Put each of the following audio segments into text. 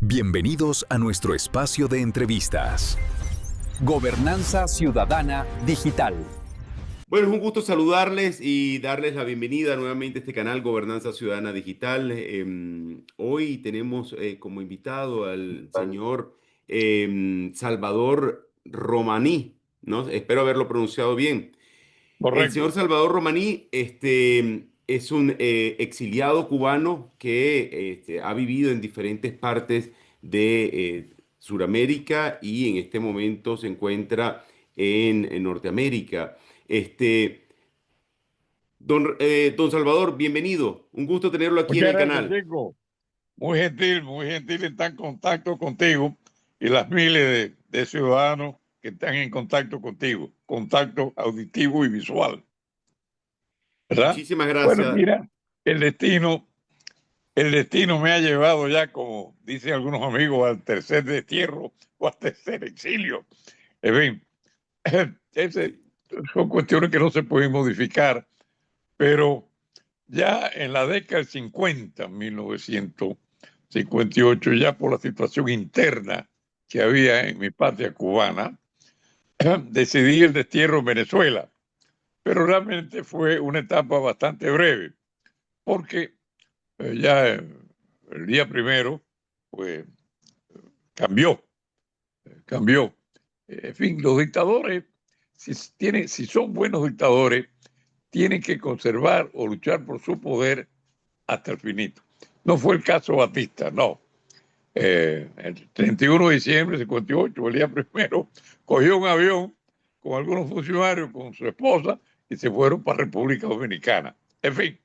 Bienvenidos a nuestro espacio de entrevistas. Gobernanza Ciudadana Digital. Bueno, es un gusto saludarles y darles la bienvenida nuevamente a este canal Gobernanza Ciudadana Digital. Hoy tenemos como invitado al señor Salvador Romaní, ¿no? Espero haberlo pronunciado bien. El señor Correcto. Salvador Romaní es un exiliado cubano que ha vivido en diferentes partes de Sudamérica y en este momento se encuentra en Norteamérica. Este, don Salvador, bienvenido. Un gusto tenerlo aquí en Muchas el gracias, canal. chico. Muy gentil estar en contacto contigo y las miles de ciudadanos que están en contacto contigo. Contacto auditivo y visual, ¿verdad? Muchísimas Bueno, gracias. mira, el destino, el destino me ha llevado ya, como dicen algunos amigos, al tercer destierro o al tercer exilio. En fin, ese- son cuestiones que no se pueden modificar, pero ya en la década del 50, 1958, ya por la situación interna que había en mi patria cubana, decidí el destierro en Venezuela. Pero realmente fue una etapa bastante breve, porque el día primero, pues cambió, cambió. En fin, los dictadores, si son buenos dictadores, tienen que conservar o luchar por su poder hasta el finito. No fue el caso Batista, no. El 31 de diciembre de 58, el día primero, cogió un avión con algunos funcionarios, con su esposa, y se fueron para República Dominicana. En fin,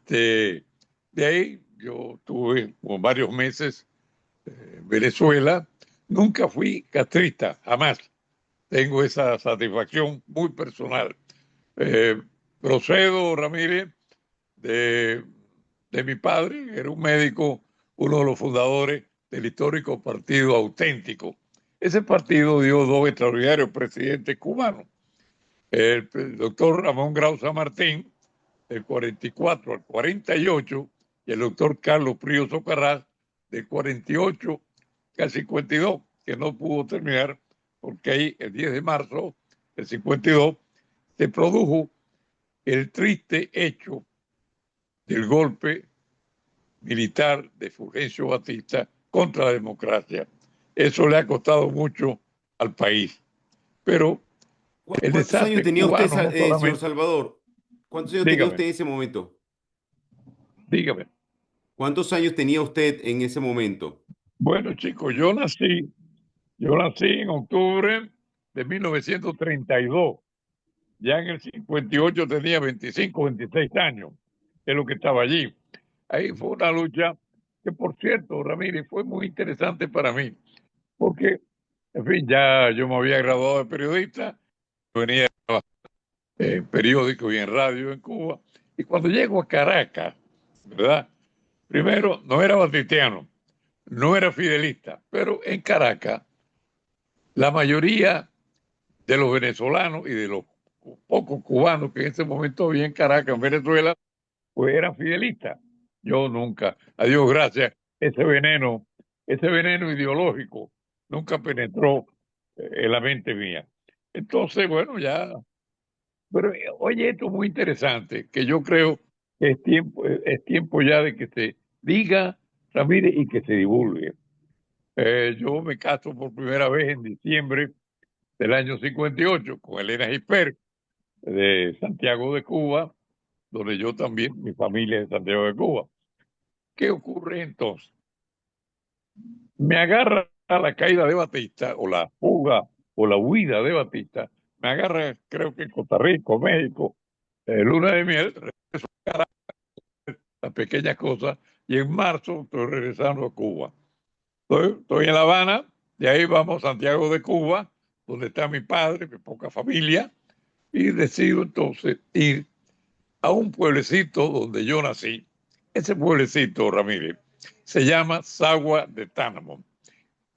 de ahí yo tuve como varios meses en Venezuela. Nunca fui castrista, jamás. Tengo esa satisfacción muy personal. Eh, Procedo, Ramírez, de, de mi padre, que era un médico, uno de los fundadores del histórico Partido Auténtico. Ese partido dio dos extraordinarios presidentes cubanos, el doctor Ramón Grau San Martín, del 44 al 48, y el doctor Carlos Prío Socarrás, del 48 al 52, que no pudo terminar porque ahí el 10 de marzo del 52 se produjo el triste hecho del golpe militar de Fulgencio Batista contra la democracia. Eso le ha costado mucho al país. Pero el ¿Cuántos años desastre tenía usted, cubano no señor solamente... Salvador? ¿Cuántos años tenía Dígame, usted en ese momento? dígame. ¿Cuántos años tenía usted en ese momento? Bueno, chicos, yo nací en octubre de 1932. Ya en el 58 tenía 25, 26 años. Es lo que estaba allí. Ahí fue una lucha que, por cierto, Ramírez, fue muy interesante para mí, porque, en fin, ya yo me había graduado de periodista, venía en periódicos y en radio en Cuba, y cuando llego a Caracas, ¿verdad? Primero, no era batistiano, no era fidelista, pero en Caracas, la mayoría de los venezolanos y de los pocos cubanos que en ese momento había en Caracas, en Venezuela, pues eran fidelistas. Yo nunca, a Dios gracias, ese veneno ideológico nunca penetró en la mente mía. Entonces, bueno, ya, pero oye, esto es muy interesante, que yo creo que es tiempo ya de que se diga, Ramírez, y que se divulgue. Yo me caso por primera vez en diciembre del año 58 con Elena Gisper de Santiago de Cuba, donde yo también, mi familia es de Santiago de Cuba. ¿Qué ocurre entonces? Me agarra la caída de Batista, o la fuga, o la huida de Batista, me agarra, creo que en Costa Rica, México, luna de miel, las pequeñas cosas, y en marzo estoy regresando a Cuba. Estoy en La Habana, de ahí vamos a Santiago de Cuba, donde está mi padre, mi poca familia, y decido entonces ir a un pueblecito donde yo nací. Ese pueblecito, Ramírez, se llama Sagua de Tánamo.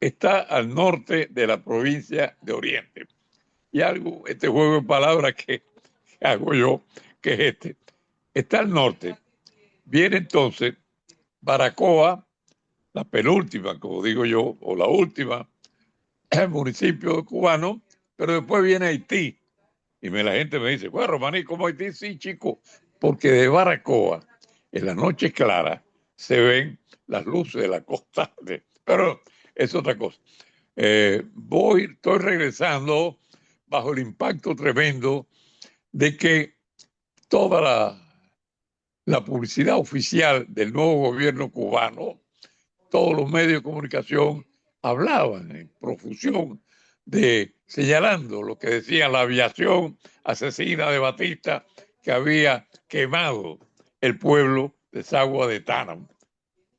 Está al norte de la provincia de Oriente. Y este juego de palabras que hago yo, que es está al norte. Viene entonces Baracoa, la penúltima, como digo yo, o la última, municipio cubano, pero después viene Haití. Y la gente me dice, bueno, Romaní, ¿cómo Haití? Sí, chico, porque de Baracoa, en las noches claras, se ven las luces de la costa. Pero es otra cosa. Estoy regresando bajo el impacto tremendo de que toda la publicidad oficial del nuevo gobierno cubano, todos los medios de comunicación hablaban en profusión señalando lo que decía la aviación asesina de Batista, que había quemado el pueblo de Sagua de Tanam.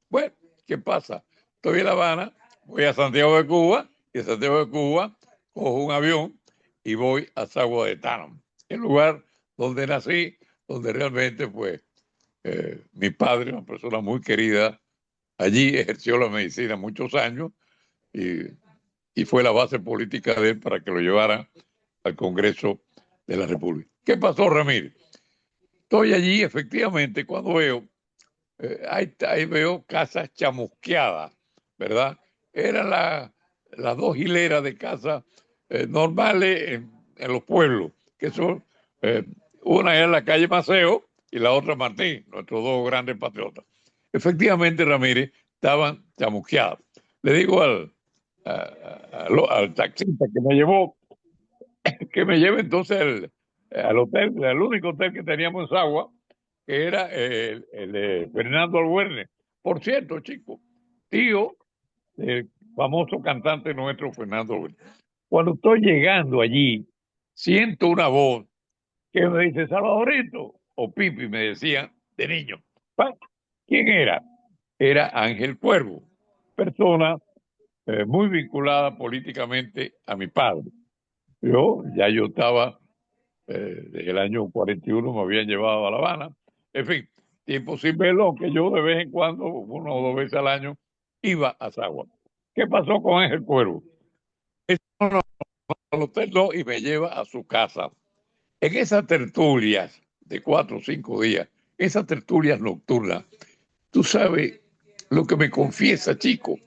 Bueno, ¿qué pasa? Estoy en La Habana, voy a Santiago de Cuba, y de Santiago de Cuba cojo un avión y voy a Sagua de Tanam, el lugar donde nací, donde realmente pues mi padre, una persona muy querida, allí ejerció la medicina muchos años y fue la base política de él para que lo llevara al Congreso de la República. ¿Qué pasó, Ramírez? Estoy allí, efectivamente, cuando ahí veo casas chamusqueadas, ¿verdad? Eran las dos hileras de casas normales en los pueblos, que son, eh, una es la calle Maceo y la otra Martín, nuestros dos grandes patriotas. Efectivamente, Ramírez, estaban chamusqueadas. Le digo al taxista que me lleve entonces al hotel, al único hotel que teníamos en Sagua, que era el de Fernando Albuerne. Por cierto, chico, tío del famoso cantante nuestro Fernando Albuerne. Cuando estoy llegando allí, siento una voz que me dice, Salvadorito, o Pipi, me decían de niño. ¿Quién era? Era Ángel Cuervo, persona muy vinculada políticamente a mi padre. Yo estaba, desde el año 41 me habían llevado a La Habana. En fin, tiempo sin verlo, que yo de vez en cuando, una o dos veces al año, iba a Sagua. ¿Qué pasó con Ángel Cuervo? Al hotel no, y me lleva a su casa. En esas tertulias de 4 o 5 días, esas tertulias nocturnas, tú sabes lo que me confiesa, chico,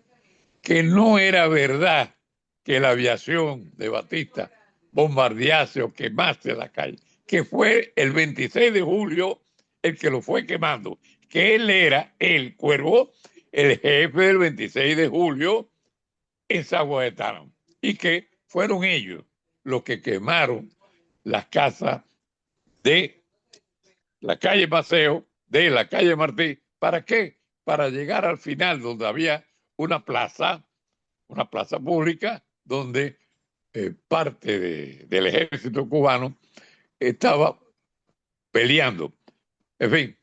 que no era verdad que la aviación de Batista bombardease o quemase la calle, que fue el 26 de julio el que lo fue quemando, que él era el Cuervo, el jefe del 26 de julio en Sagua de Tanam, y que fueron ellos los que quemaron las casas de la calle Paseo, de la calle Martí. ¿Para qué? Para llegar al final donde había una plaza pública donde parte del ejército cubano estaba peleando. En fin,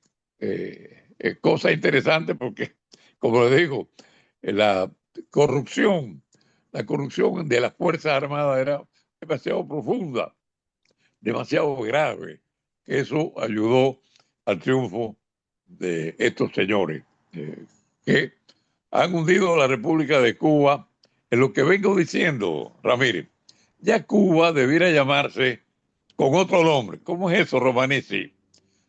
cosa interesante porque, como le digo, la corrupción, la corrupción de las Fuerzas Armadas era demasiado profunda, demasiado grave, que eso ayudó al triunfo de estos señores que han hundido a la República de Cuba. En lo que vengo diciendo, Ramírez, ya Cuba debiera llamarse con otro nombre. ¿Cómo es eso, Romanesi?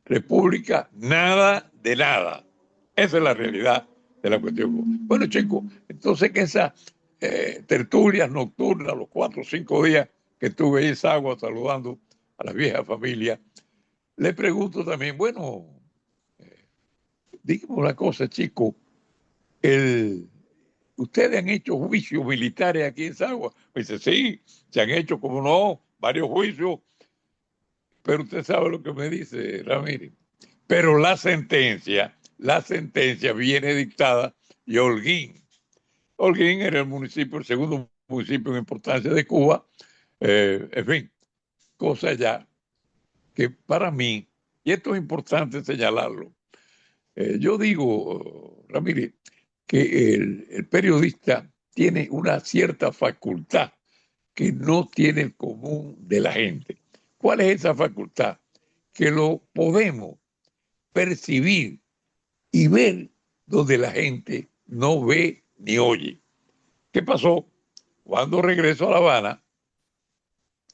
República nada de nada. Esa es la realidad de la cuestión. Bueno, chicos, entonces que esas tertulias nocturnas, los 4 o 5 días que estuve ahí en Sagua saludando a las viejas familias, le pregunto también, bueno, dígame una cosa, chicos, ¿ustedes han hecho juicios militares aquí en Sagua? Me dice, sí, se han hecho, como no, varios juicios, pero usted sabe lo que me dice, Ramírez. Pero la sentencia viene dictada de Holguín. Holguín era el segundo municipio en importancia de Cuba. En fin, cosa ya que para mí, y esto es importante señalarlo, yo digo, Ramírez, que el periodista tiene una cierta facultad que no tiene el común de la gente. ¿Cuál es esa facultad? Que lo podemos percibir y ver donde la gente no ve ni oye. ¿Qué pasó? Cuando regreso a La Habana,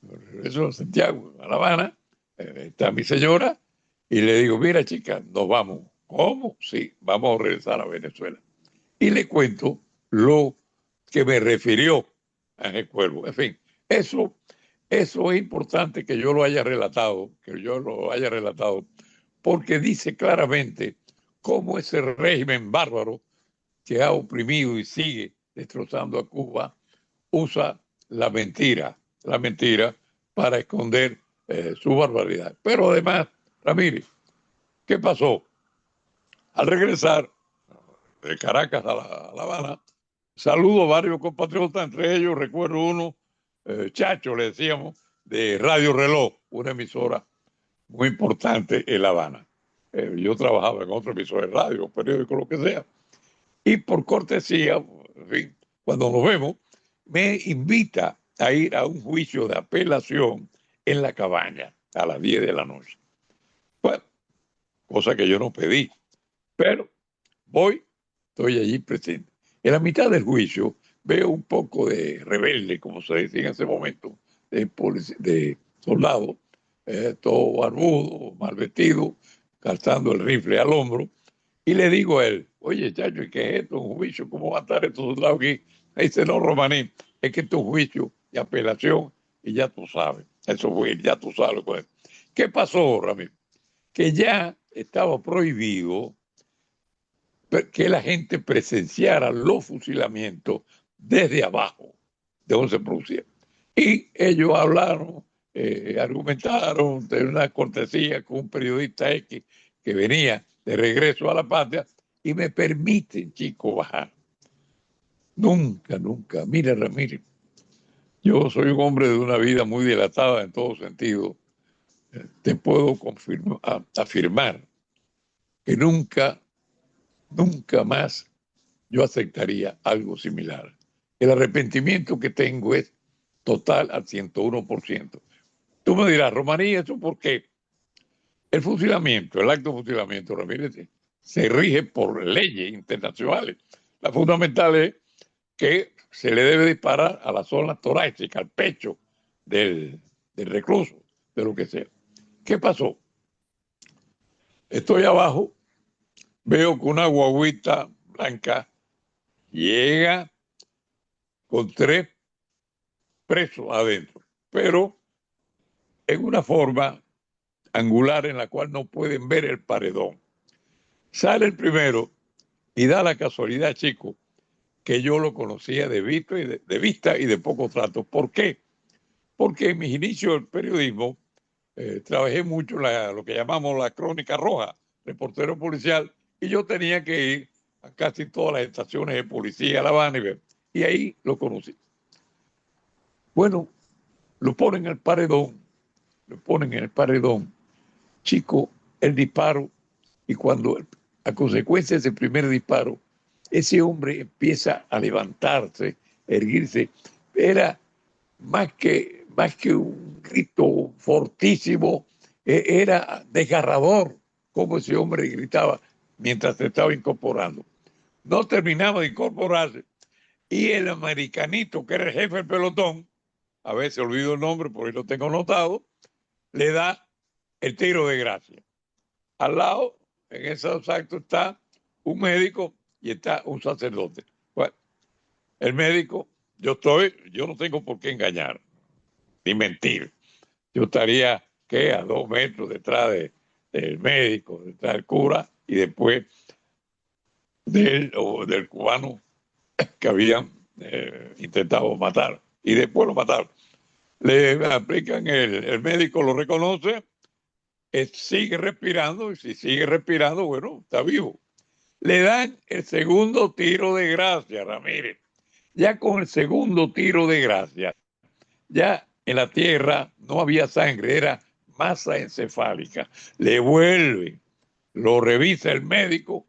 regreso a Santiago, a La Habana, está mi señora, y le digo, mira chica, nos vamos. ¿Cómo? Sí, vamos a regresar a Venezuela. y le cuento lo que me refirió Ángel Cuervo. En fin, eso es importante que yo lo haya relatado, porque dice claramente cómo ese régimen bárbaro que ha oprimido y sigue destrozando a Cuba usa la mentira para esconder su barbaridad. Pero además, Ramírez, ¿qué pasó? Al regresar de Caracas a La Habana, saludo a varios compatriotas, entre ellos recuerdo uno, Chacho, le decíamos, de Radio Reloj, una emisora muy importante en La Habana. Yo trabajaba en otra emisora de radio, periódico, lo que sea. Y por cortesía, en fin, cuando nos vemos, me invita a ir a un juicio de apelación en La Cabaña a las 10 de la noche. Bueno, cosa que yo no pedí, pero voy, estoy allí presente. En la mitad del juicio veo un poco de rebelde, como se decía en ese momento, de soldado, todo barbudo, mal vestido, calzando el rifle al hombro, y le digo a él, oye, chacho, ¿y qué es esto? ¿Un juicio? ¿Cómo va a estar estos soldados aquí? Me dice, no, Romaní, es que esto es un juicio de apelación y ya tú sabes, eso fue, ya tú sabes. Pues. ¿Qué pasó, Ramiro? Que ya estaba prohibido que la gente presenciara los fusilamientos desde abajo, de donde se producía. Y ellos hablaron, argumentaron de una cortesía con un periodista X que venía de regreso a la patria y me permiten, chicos, bajar. Nunca, nunca. Mira, Ramírez, yo soy un hombre de una vida muy dilatada en todo sentido. Te puedo afirmar que nunca más yo aceptaría algo similar. El arrepentimiento que tengo es total al 101%. Tú me dirás, Romaní, ¿eso por qué? El fusilamiento, el acto de fusilamiento, Ramírez, se rige por leyes internacionales. La fundamental es que se le debe disparar a la zona torácica, al pecho del recluso, de lo que sea. ¿Qué pasó? Estoy abajo, veo que una guaguita blanca llega con 3 presos adentro, pero en una forma angular en la cual no pueden ver el paredón. Sale el primero y da la casualidad, chico, que yo lo conocía de vista y de poco trato. ¿Por qué? Porque en mis inicios del periodismo trabajé mucho lo que llamamos la crónica roja, reportero policial, y yo tenía que ir a casi todas las estaciones de policía a La Habana y ahí lo conocí. Bueno, lo ponen en el paredón, chico, el disparo, y cuando a consecuencia de ese primer disparo, ese hombre empieza a levantarse, erguirse, era más que un grito fortísimo, era desgarrador como ese hombre gritaba mientras se estaba incorporando. No terminaba de incorporarse y el americanito, que era el jefe del pelotón, a veces olvido el nombre, por ahí lo tengo anotado, le da el tiro de gracia. Al lado, en esos actos, está un médico y está un sacerdote. Bueno, el médico, yo no tengo por qué engañar, ni mentir. Yo estaría, a 2 metros detrás del médico, detrás del cura, y después del cubano que habían intentado matar. Y después lo mataron. Le aplican el médico lo reconoce, sigue respirando, y si sigue respirando, bueno, está vivo. Le dan el segundo tiro de gracia, Ramírez. Ya con el segundo tiro de gracia, ya en la tierra no había sangre, era masa encefálica. Le vuelve, lo revisa el médico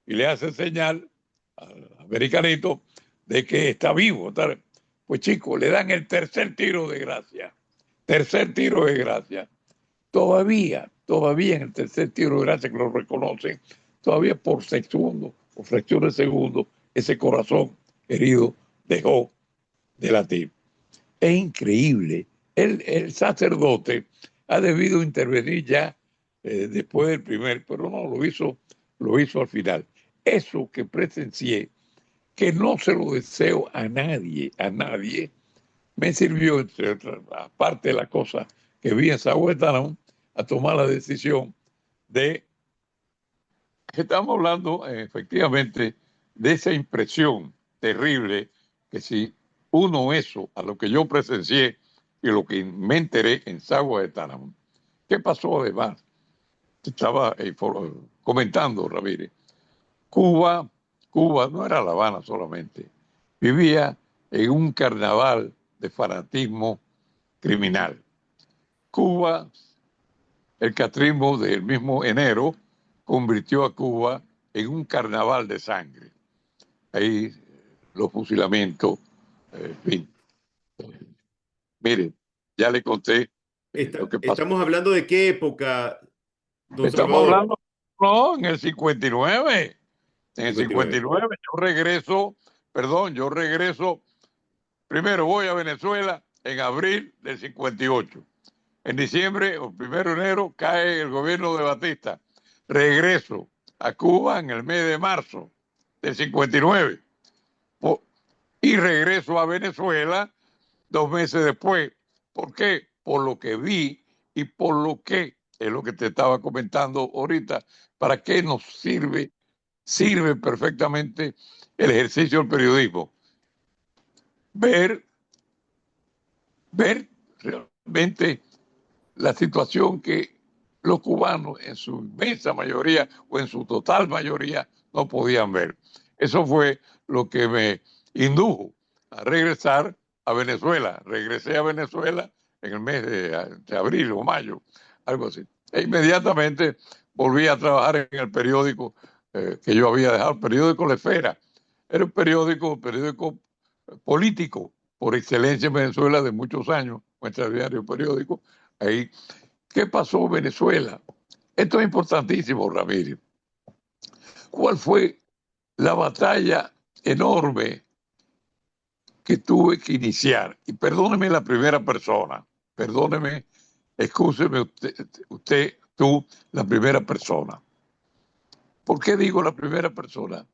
y le hace señal al americanito de que está vivo. Pues chicos, le dan el tercer tiro de gracia. Todavía en el tercer tiro de gracia que lo reconocen, todavía por segundo o fracciones de segundo, ese corazón herido dejó de latir. Es increíble. El sacerdote ha debido intervenir ya después del primer, pero no, lo hizo al final. Eso que presencié que no se lo deseo a nadie, me sirvió, entre otras, aparte de la cosa que vi en Sahuetanán, a tomar la decisión de que estamos hablando efectivamente de esa impresión terrible que si uno eso a lo que yo presencié y lo que me enteré en Sagua de Tanam. ¿Qué pasó además? Estaba comentando, Ramírez. Cuba no era La Habana solamente, vivía en un carnaval de fanatismo criminal. Cuba, el catrismo del mismo enero, convirtió a Cuba en un carnaval de sangre. Ahí los fusilamientos, en fin. Mire, ya le conté lo que pasó. Estamos hablando de qué época, don Estamos Salvador. hablando, no, en el 59. En el 59. 59 yo regreso, primero voy a Venezuela en abril del 58. En diciembre, o 1 de enero, cae el gobierno de Batista. Regreso a Cuba en el mes de marzo del 59. Y regreso a Venezuela 2 meses después. ¿Por qué? Por lo que vi y por lo que, es lo que te estaba comentando ahorita, ¿para qué nos sirve? Sirve perfectamente el ejercicio del periodismo. Ver realmente la situación que los cubanos en su inmensa mayoría o en su total mayoría no podían ver. Eso fue lo que me indujo a regresar a Venezuela. Regresé a Venezuela en el mes de abril o mayo, algo así. E inmediatamente volví a trabajar en el periódico que yo había dejado, el periódico La Esfera. Era un periódico político por excelencia en Venezuela de muchos años, nuestro diario periódico. Ahí, ¿qué pasó en Venezuela? Esto es importantísimo, Ramírez. ¿Cuál fue la batalla enorme que tuve que iniciar? Y perdóneme la primera persona, perdóneme, excúseme tú, la primera persona. ¿Por qué digo la primera persona?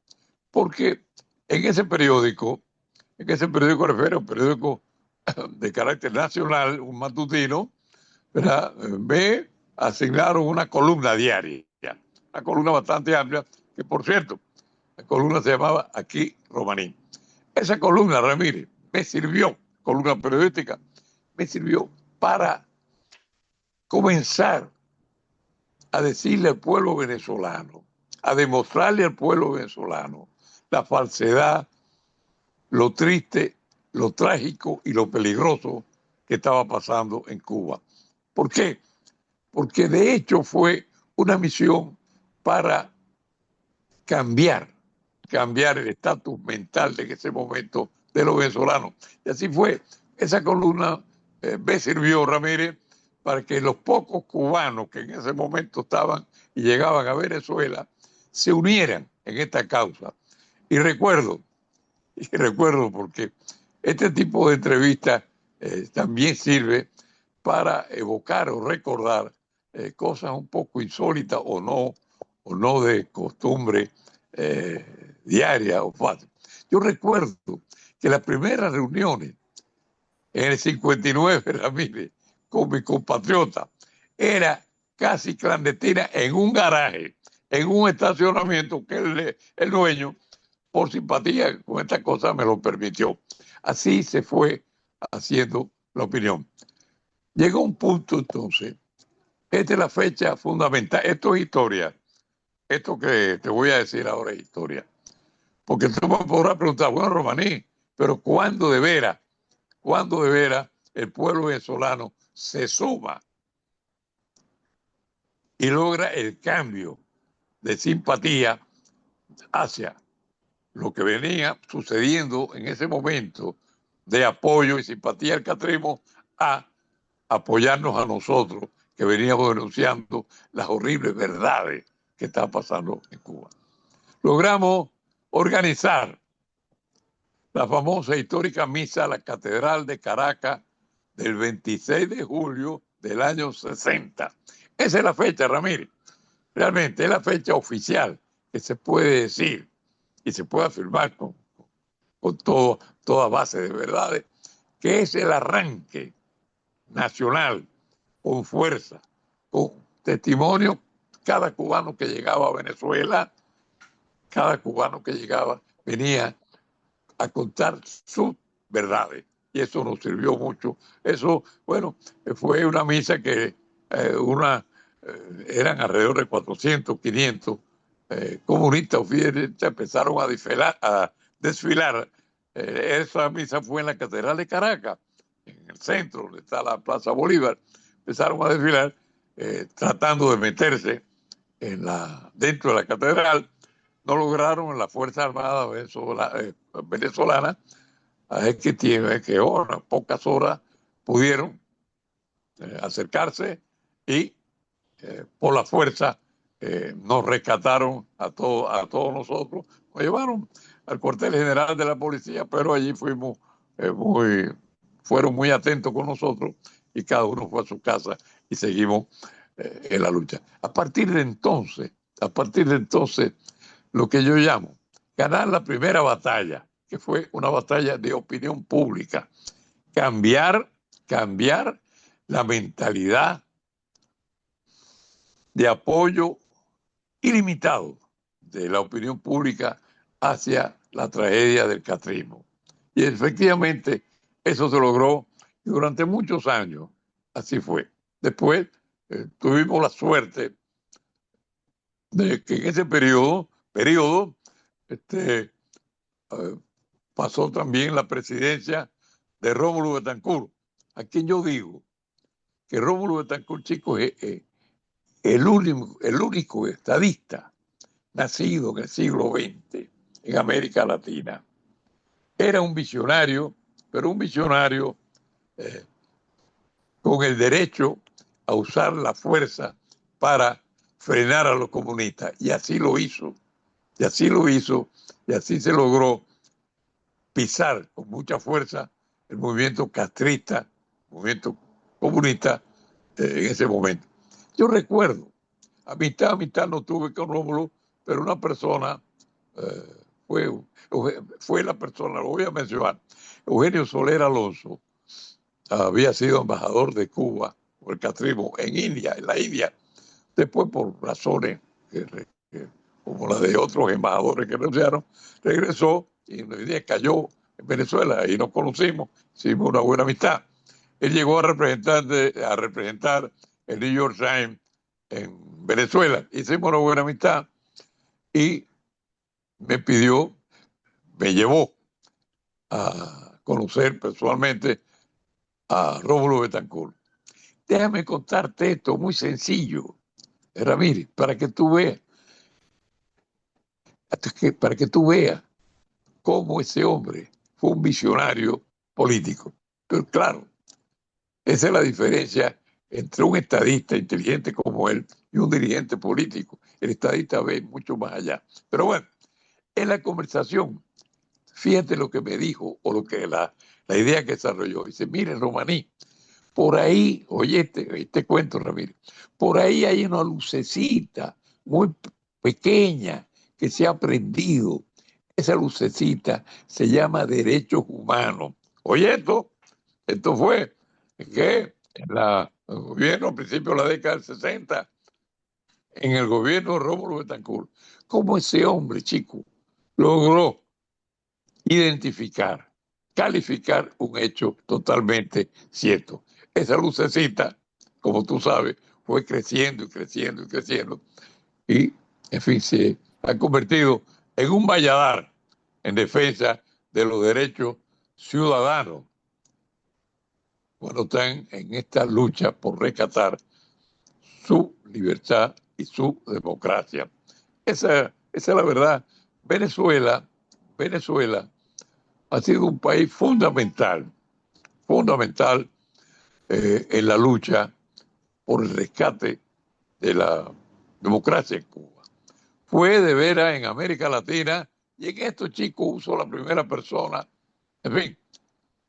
Porque en ese periódico refiero, un periódico de carácter nacional, un matutino, ¿verdad? Me asignaron una columna diaria, una columna bastante amplia, que por cierto, la columna se llamaba Aquí Romaní. Esa columna, Ramírez, me sirvió, columna periodística, me sirvió para comenzar a decirle al pueblo venezolano, a demostrarle al pueblo venezolano la falsedad, lo triste, lo trágico y lo peligroso que estaba pasando en Cuba. ¿Por qué? Porque de hecho fue una misión para cambiar el estatus mental de ese momento de los venezolanos. Y así fue. Esa columna me sirvió, Ramírez, para que los pocos cubanos que en ese momento estaban y llegaban a Venezuela se unieran en esta causa. Y recuerdo porque este tipo de entrevistas también sirve para evocar o recordar cosas un poco insólitas o no de costumbre diaria o fácil. Yo recuerdo que las primeras reuniones en el 59, Ramírez, con mi compatriota, era casi clandestina en un garaje, en un estacionamiento que el dueño, por simpatía con esta cosa, me lo permitió. Así se fue haciendo la opinión. Llegó un punto entonces, esta es la fecha fundamental, esto es historia, esto que te voy a decir ahora es historia. Porque tú me podrás preguntar, bueno, Romaní, pero ¿cuándo de veras el pueblo venezolano se suma y logra el cambio de simpatía hacia lo que venía sucediendo en ese momento de apoyo y simpatía al catrismo a apoyarnos a nosotros que veníamos denunciando las horribles verdades que estaban pasando en Cuba? Logramos organizar la famosa histórica misa a la Catedral de Caracas del 26 de julio del año 60. Esa es la fecha, Ramírez. Realmente es la fecha oficial que se puede decir y se puede afirmar con con toda base de verdades, que es el arranque nacional, con fuerza, con testimonio. Cada cubano que llegaba a Venezuela, cada cubano que llegaba venía a contar sus verdades. Y eso nos sirvió mucho. Eso, bueno, fue una misa que eran alrededor de 400, 500 comunistas oficialistas empezaron a desfilar. Esa misa fue en la Catedral de Caracas, en el centro, donde está la Plaza Bolívar. Empezaron a desfilar tratando de meterse dentro de la catedral. No lograron la Fuerza Armada venezolana, que ahora, pocas horas pudieron acercarse y por la fuerza nos rescataron a todos nosotros. Nos llevaron al cuartel general de la policía, pero allí fueron muy atentos con nosotros y cada uno fue a su casa y seguimos en la lucha. A partir de entonces, lo que yo llamo ganar la primera batalla, que fue una batalla de opinión pública, cambiar la mentalidad de apoyo ilimitado de la opinión pública hacia la tragedia del castrismo. Y efectivamente eso se logró y durante muchos años así fue. Después tuvimos la suerte de que en ese periodo pasó también la presidencia de Rómulo Betancourt, a quien yo digo que Rómulo Betancourt, chicos, es el único estadista nacido en el siglo XX en América Latina. Era un visionario, pero un visionario con el derecho a usar la fuerza para frenar a los comunistas. Y así lo hizo, y así se logró pisar con mucha fuerza el movimiento castrista, el movimiento comunista en ese momento. Yo recuerdo, a mitad no tuve con Rómulo, pero una persona fue la persona, lo voy a mencionar, Eugenio Soler Alonso, había sido embajador de Cuba por el castrismo en la India, después por razones como las de otros embajadores que renunciaron, regresó y un día cayó en Venezuela y nos conocimos, hicimos una buena amistad. Él llegó a representar el New York Times en Venezuela, hicimos una buena amistad y me llevó a conocer personalmente a Rómulo Betancourt. Déjame contarte esto muy sencillo, Ramírez, para que tú veas cómo ese hombre fue un visionario político. Pero claro, esa es la diferencia entre un estadista inteligente como él y un dirigente político. El estadista ve mucho más allá. Pero bueno, en la conversación, fíjate lo que me dijo o la idea que desarrolló. Dice, mire, Romaní, por ahí, oye, te cuento, Ramírez, por ahí hay una lucecita muy pequeña que se ha prendido. Esa lucecita se llama derechos humanos. Oye, esto fue que en el gobierno, a principios de la década del 60, en el gobierno de Rómulo Betancourt, cómo ese hombre, chico, logró identificar, calificar un hecho totalmente cierto. Esa lucecita, como tú sabes, fue creciendo y creciendo y creciendo y, en fin, se ha convertido en un valladar en defensa de los derechos ciudadanos cuando están en esta lucha por rescatar su libertad y su democracia. Esa es la verdad. Venezuela ha sido un país fundamental en la lucha por el rescate de la democracia en Cuba. Fue de veras en América Latina y en esto, chicos, uso la primera persona. En fin,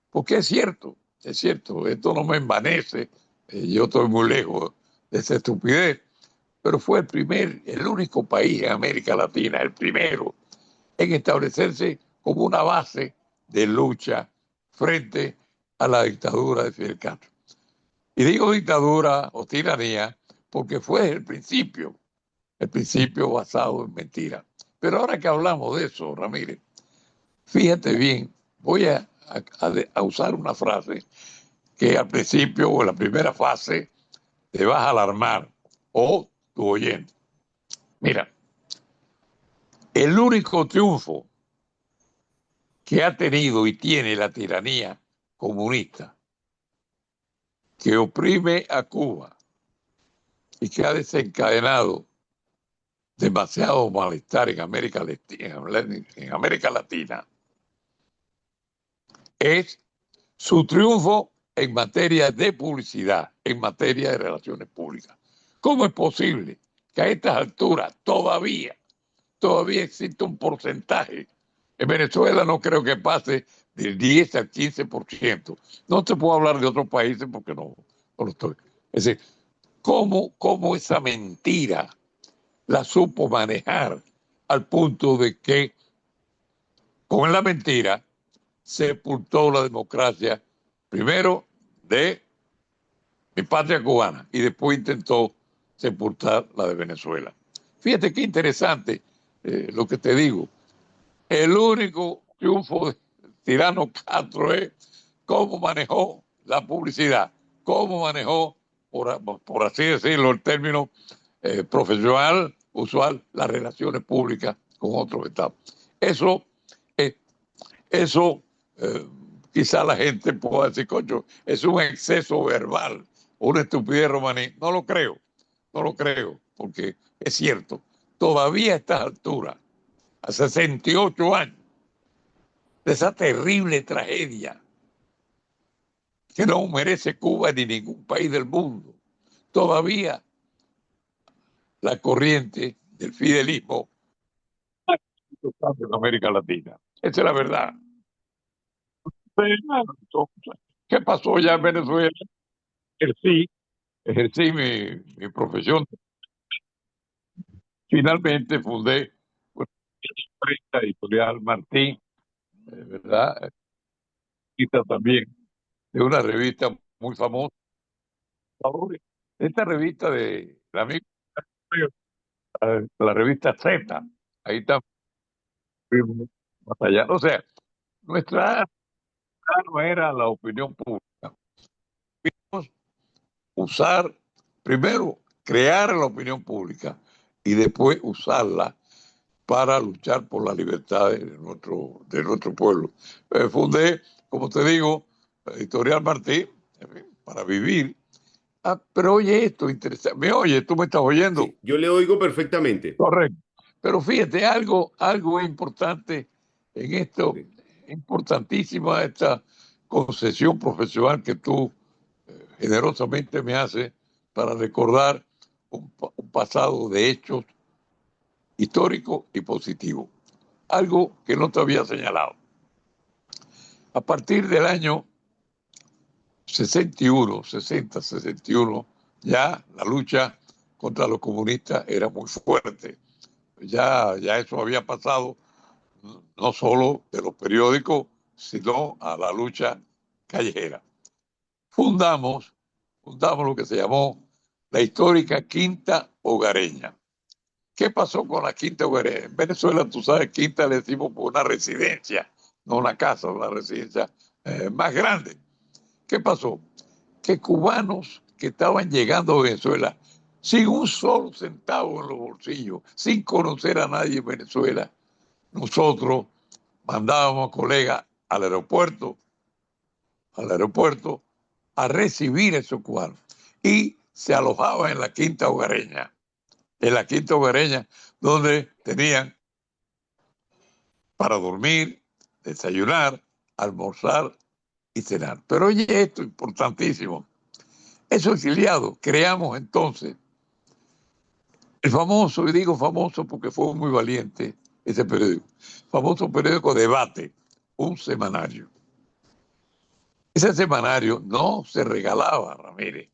porque es cierto, esto no me envanece, yo estoy muy lejos de esa estupidez, pero fue el único país en América Latina, el primero, en establecerse como una base de lucha frente a la dictadura de Fidel Castro. Y digo dictadura o tiranía porque fue el principio basado en mentiras. Pero ahora que hablamos de eso, Ramírez, fíjate bien, voy a usar una frase que al principio o en la primera fase te vas a alarmar o tu oyente. Mira, el único triunfo que ha tenido y tiene la tiranía comunista que oprime a Cuba y que ha desencadenado demasiado malestar en América Latina es su triunfo en materia de publicidad, en materia de relaciones públicas. ¿Cómo es posible que a estas alturas todavía existe un porcentaje? En Venezuela no creo que pase del 10 al 15%. No te puedo hablar de otros países porque no lo estoy. Es decir, ¿cómo esa mentira la supo manejar al punto de que con la mentira sepultó la democracia primero de mi patria cubana y después intentó sepultar la de Venezuela? Fíjate qué interesante lo que te digo. El único triunfo del tirano Castro es cómo manejó la publicidad, cómo manejó, por así decirlo, el término profesional, usual, las relaciones públicas con otros estados. Eso, eh, eso quizá la gente pueda decir, coño, es un exceso verbal, una estupidez romaní. No lo creo, porque es cierto, todavía a estas alturas, a 68 años, de esa terrible tragedia que no merece Cuba ni ningún país del mundo. Todavía la corriente del fidelismo en América Latina. Esa es la verdad. ¿Qué pasó ya en Venezuela? Ejercí mi profesión. Finalmente fundé una empresa editorial Martín, ¿verdad? También de una revista muy famosa. Esta revista de la amigo, la revista Z, ahí está más allá. O sea, nuestra no era la opinión pública. Usar, primero, crear la opinión pública y después usarla para luchar por la libertad de nuestro pueblo. Fundé, como te digo, Editorial Martí, en fin, para vivir. Pero oye esto, interesante. ¿Me oye? ¿Tú me estás oyendo? Sí, yo le oigo perfectamente. Correcto. Pero fíjate, algo importante en esto, Sí. importantísima esta concesión profesional que tú generosamente me haces para recordar un pasado de hechos históricos y positivos. Algo que no te había señalado. A partir del año 61, 60, 61, ya la lucha contra los comunistas era muy fuerte. Ya eso había pasado no solo de los periódicos, sino a la lucha callejera. Fundamos lo que se llamó la histórica Quinta Hogareña. ¿Qué pasó con la Quinta Hogareña? En Venezuela, tú sabes, Quinta le decimos por una residencia, no una casa, una residencia más grande. ¿Qué pasó? Que cubanos que estaban llegando a Venezuela sin un solo centavo en los bolsillos, sin conocer a nadie en Venezuela, nosotros mandábamos colegas al aeropuerto a recibir a esos cubanos y se alojaban en la Quinta Hogareña, donde tenían para dormir, desayunar, almorzar y cenar. Pero oye esto, importantísimo. Esos exiliados creamos entonces el famoso, y digo famoso porque fue muy valiente ese periódico, famoso periódico Debate, un semanario. Ese semanario no se regalaba, Ramírez.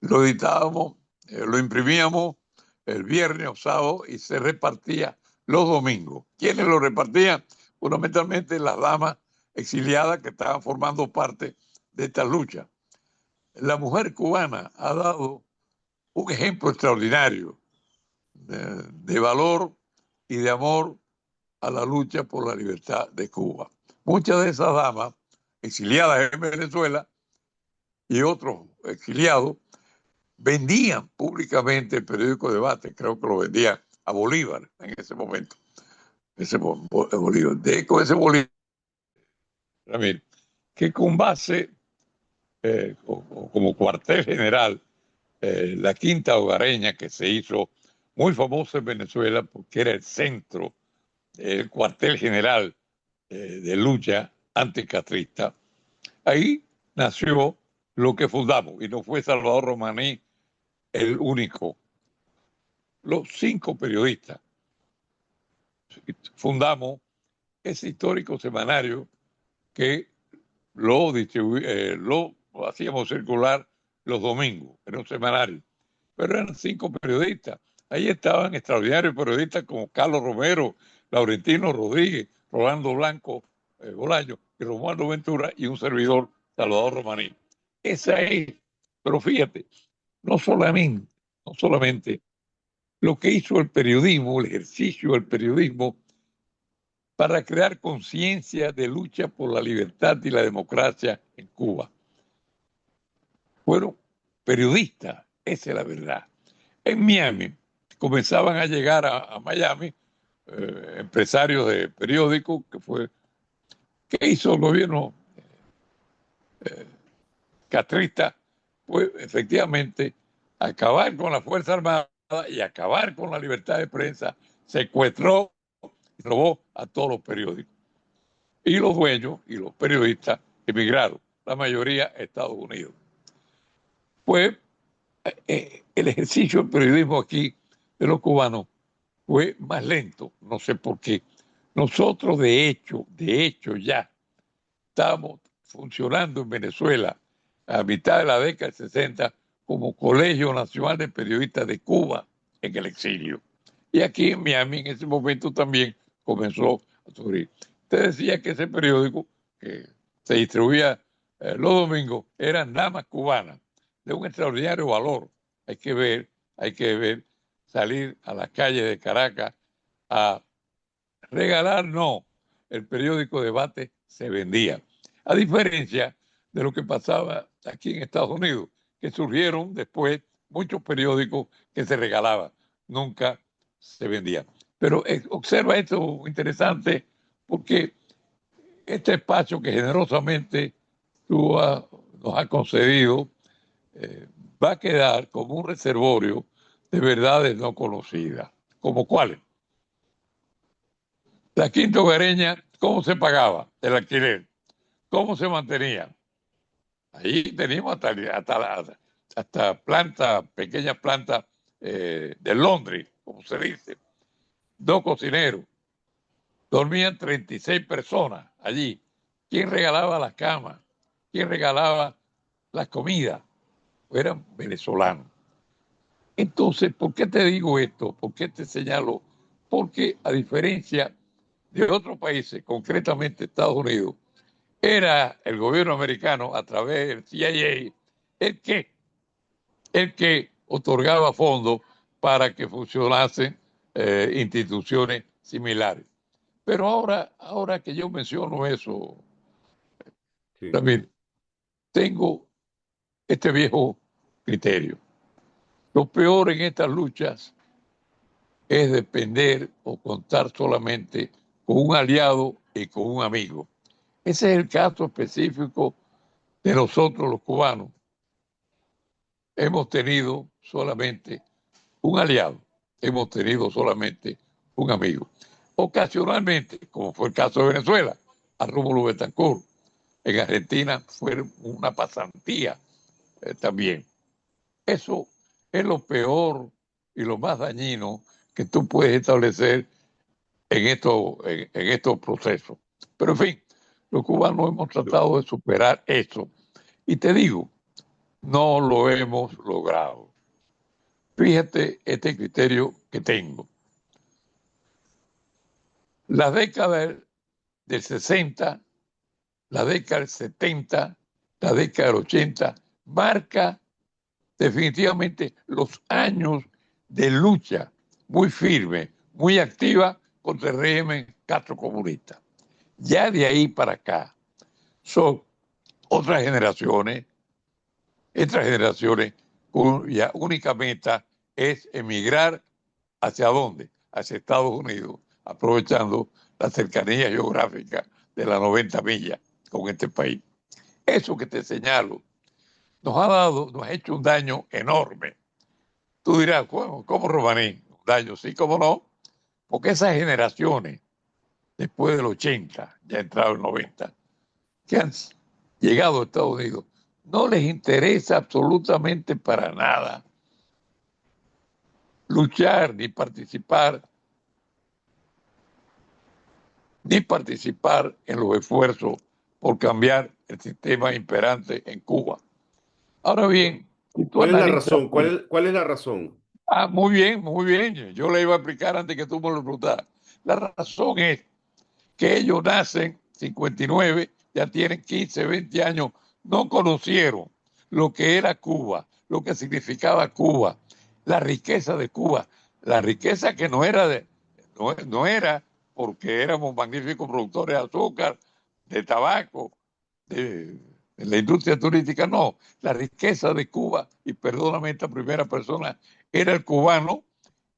Lo editábamos, lo imprimíamos el viernes o sábado y se repartía los domingos. ¿Quiénes lo repartían? Fundamentalmente las damas exiliadas que estaban formando parte de esta lucha. La mujer cubana ha dado un ejemplo extraordinario de valor y de amor a la lucha por la libertad de Cuba. Muchas de esas damas exiliadas en Venezuela y otros exiliados vendían públicamente el periódico Debate, creo que lo vendían a Bolívar en ese momento. Bolívar, con ese Bolívar, que con base como cuartel general, la Quinta Hogareña, que se hizo muy famosa en Venezuela porque era el centro, el cuartel general de lucha anticastrista. Ahí nació lo que fundamos, y no fue Salvador Romaní el único. Los 5 periodistas fundamos ese histórico semanario que lo hacíamos circular los domingos, era un semanario, pero eran 5 periodistas. Ahí estaban extraordinarios periodistas como Carlos Romero, Laurentino Rodríguez, Rolando Blanco Bolaño y Romualdo Ventura, y un servidor, Salvador Romaní. Esa es, pero fíjate, no solamente lo que hizo el periodismo, el ejercicio del periodismo para crear conciencia de lucha por la libertad y la democracia en Cuba. Fueron periodistas, esa es la verdad. En Miami comenzaban a llegar a Miami empresarios de periódicos, que hizo el gobierno castrista, pues efectivamente acabar con la Fuerza Armada y acabar con la libertad de prensa, secuestró y robó a todos los periódicos. Y los dueños y los periodistas emigraron, la mayoría a Estados Unidos. Pues el ejercicio del periodismo aquí de los cubanos fue más lento, no sé por qué. Nosotros de hecho ya estábamos funcionando en Venezuela a mitad de la década del 60 como Colegio Nacional de Periodistas de Cuba en el exilio. Y aquí en Miami en ese momento también comenzó a surgir. Usted decía que ese periódico que se distribuía los domingos eran damas cubanas de un extraordinario valor. Hay que ver salir a las calles de Caracas a regalar, no. El periódico Debate se vendía. A diferencia de lo que pasaba aquí en Estados Unidos, que surgieron después muchos periódicos que se regalaban, nunca se vendían. Pero observa esto interesante, porque este espacio que generosamente nos has concedido va a quedar como un reservorio de verdades no conocidas. ¿Como cuáles? La Quinta Hogareña, ¿cómo se pagaba el alquiler? ¿Cómo se mantenía? Ahí teníamos hasta plantas, pequeñas plantas de Londres, como se dice. 2 cocineros. Dormían 36 personas allí. ¿Quién regalaba las camas? ¿Quién regalaba las comidas? Eran venezolanos. Entonces, ¿por qué te digo esto? ¿Por qué te señalo? Porque a diferencia de otros países, concretamente Estados Unidos, era el gobierno americano a través del CIA el que otorgaba fondos para que funcionasen instituciones similares. Pero ahora que yo menciono eso, Sí. también tengo este viejo criterio. Lo peor en estas luchas es depender o contar solamente con un aliado y con un amigo. Ese es el caso específico de nosotros los cubanos. Hemos tenido solamente un aliado, hemos tenido solamente un amigo. Ocasionalmente, como fue el caso de Venezuela, a Rómulo Betancourt. En Argentina fue una pasantía también. Eso es lo peor y lo más dañino que tú puedes establecer en estos procesos. Pero en fin, los cubanos hemos tratado de superar eso. Y te digo, no lo hemos logrado. Fíjate este criterio que tengo. La década del 60 la década del 70, la década del 80, marca definitivamente los años de lucha muy firme, muy activa contra el régimen castrocomunista. Ya de ahí para acá son otras generaciones, estas generaciones cuya única meta es emigrar. ¿Hacia dónde? Hacia Estados Unidos, aprovechando la cercanía geográfica de las 90 millas con este país. Eso que te señalo nos ha hecho un daño enorme. Tú dirás, ¿cómo Romaní? Un daño, sí, cómo no, porque esas generaciones, después del 80, ya entrado el 90, que han llegado a Estados Unidos, no les interesa absolutamente para nada luchar ni participar en los esfuerzos por cambiar el sistema imperante en Cuba. Ahora bien, si tú ¿Cuál es la analizas... razón? ¿Cuál es la razón? Muy bien, muy bien. Yo le iba a explicar antes que tú me lo preguntaras. La razón es que ellos nacen 59, ya tienen 15, 20 años, no conocieron lo que era Cuba, lo que significaba Cuba, la riqueza de Cuba, la riqueza que no era porque éramos magníficos productores de azúcar, de tabaco, de la industria turística, no, la riqueza de Cuba, y perdóname esta primera persona, era el cubano,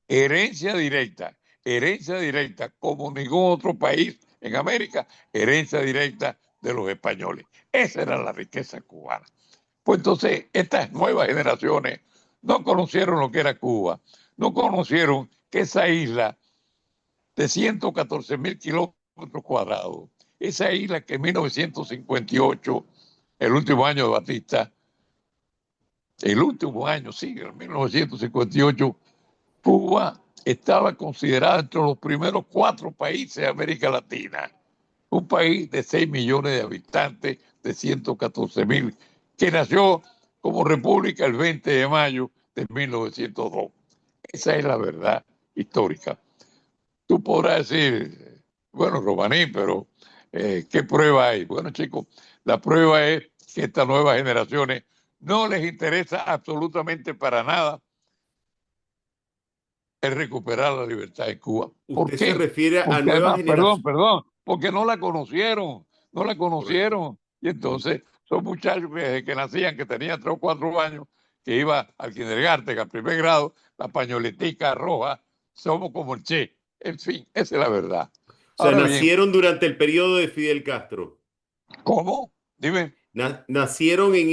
herencia directa, como ningún otro país en América, herencia directa de los españoles. Esa era la riqueza cubana. Pues entonces, estas nuevas generaciones no conocieron lo que era Cuba, no conocieron que esa isla de 114.000 kilómetros cuadrados, esa isla que en 1958, el último año de Batista, el último año, sí, en 1958, Cuba estaba considerada entre los primeros 4 países de América Latina. Un país de 6 millones de habitantes, de 114.000, que nació como república el 20 de mayo de 1902. Esa es la verdad histórica. Tú podrás decir, bueno, Romaní, pero ¿qué prueba hay? Bueno, chicos, la prueba es que estas nuevas generaciones no les interesa absolutamente para nada el recuperar la libertad en Cuba. ¿Por Usted se qué? refiere a Porque nuevas además, generaciones. porque no la conocieron, no la Correcto. conocieron. Y entonces son muchachos que desde que nacían, que tenían 3 o 4 años, que iba al kindergarten, al primer grado, la pañoletica roja, somos como el Che. En fin, esa es la verdad. O sea, Ahora bien, nacieron durante el periodo de Fidel Castro. ¿cómo? Dime. Nacieron en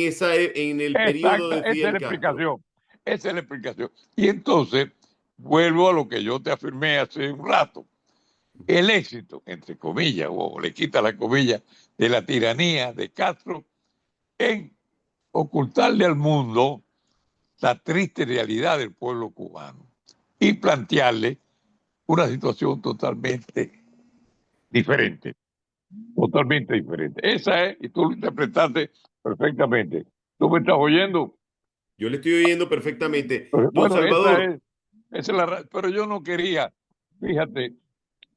el periodo Exacta, de esa es Fidel la Castro. explicación. Esa es la explicación. Y entonces, vuelvo a lo que yo te afirmé hace un rato. El éxito, entre comillas, o le quita la comilla, de la tiranía de Castro en ocultarle al mundo la triste realidad del pueblo cubano y plantearle una situación diferente, totalmente diferente. Esa es, y tú lo interpretaste perfectamente. ¿Tú me estás oyendo? Yo le estoy oyendo perfectamente. Don Bueno, Salvador, esa es pero yo no quería, fíjate,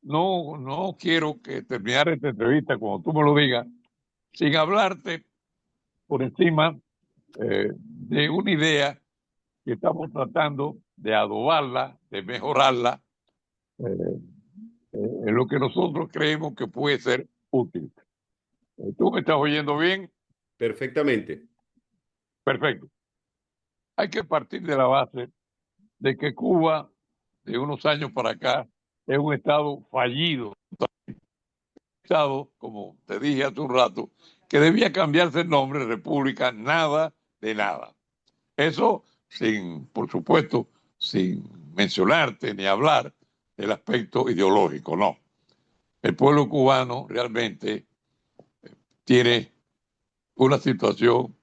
no quiero que terminar esta entrevista cuando tú me lo digas sin hablarte por encima de una idea que estamos tratando de adobarla, de mejorarla, eh, en lo que nosotros creemos que puede ser útil. ¿Tú me estás oyendo bien? perfectamente. Perfecto. Hay que partir de la base de que Cuba, de unos años para acá, es un estado fallido, estado, como te dije hace un rato, que debía cambiarse el nombre, República Nada de Nada. Eso sin, por supuesto, sin mencionarte ni hablar del aspecto ideológico, no. El pueblo cubano realmente tiene una situación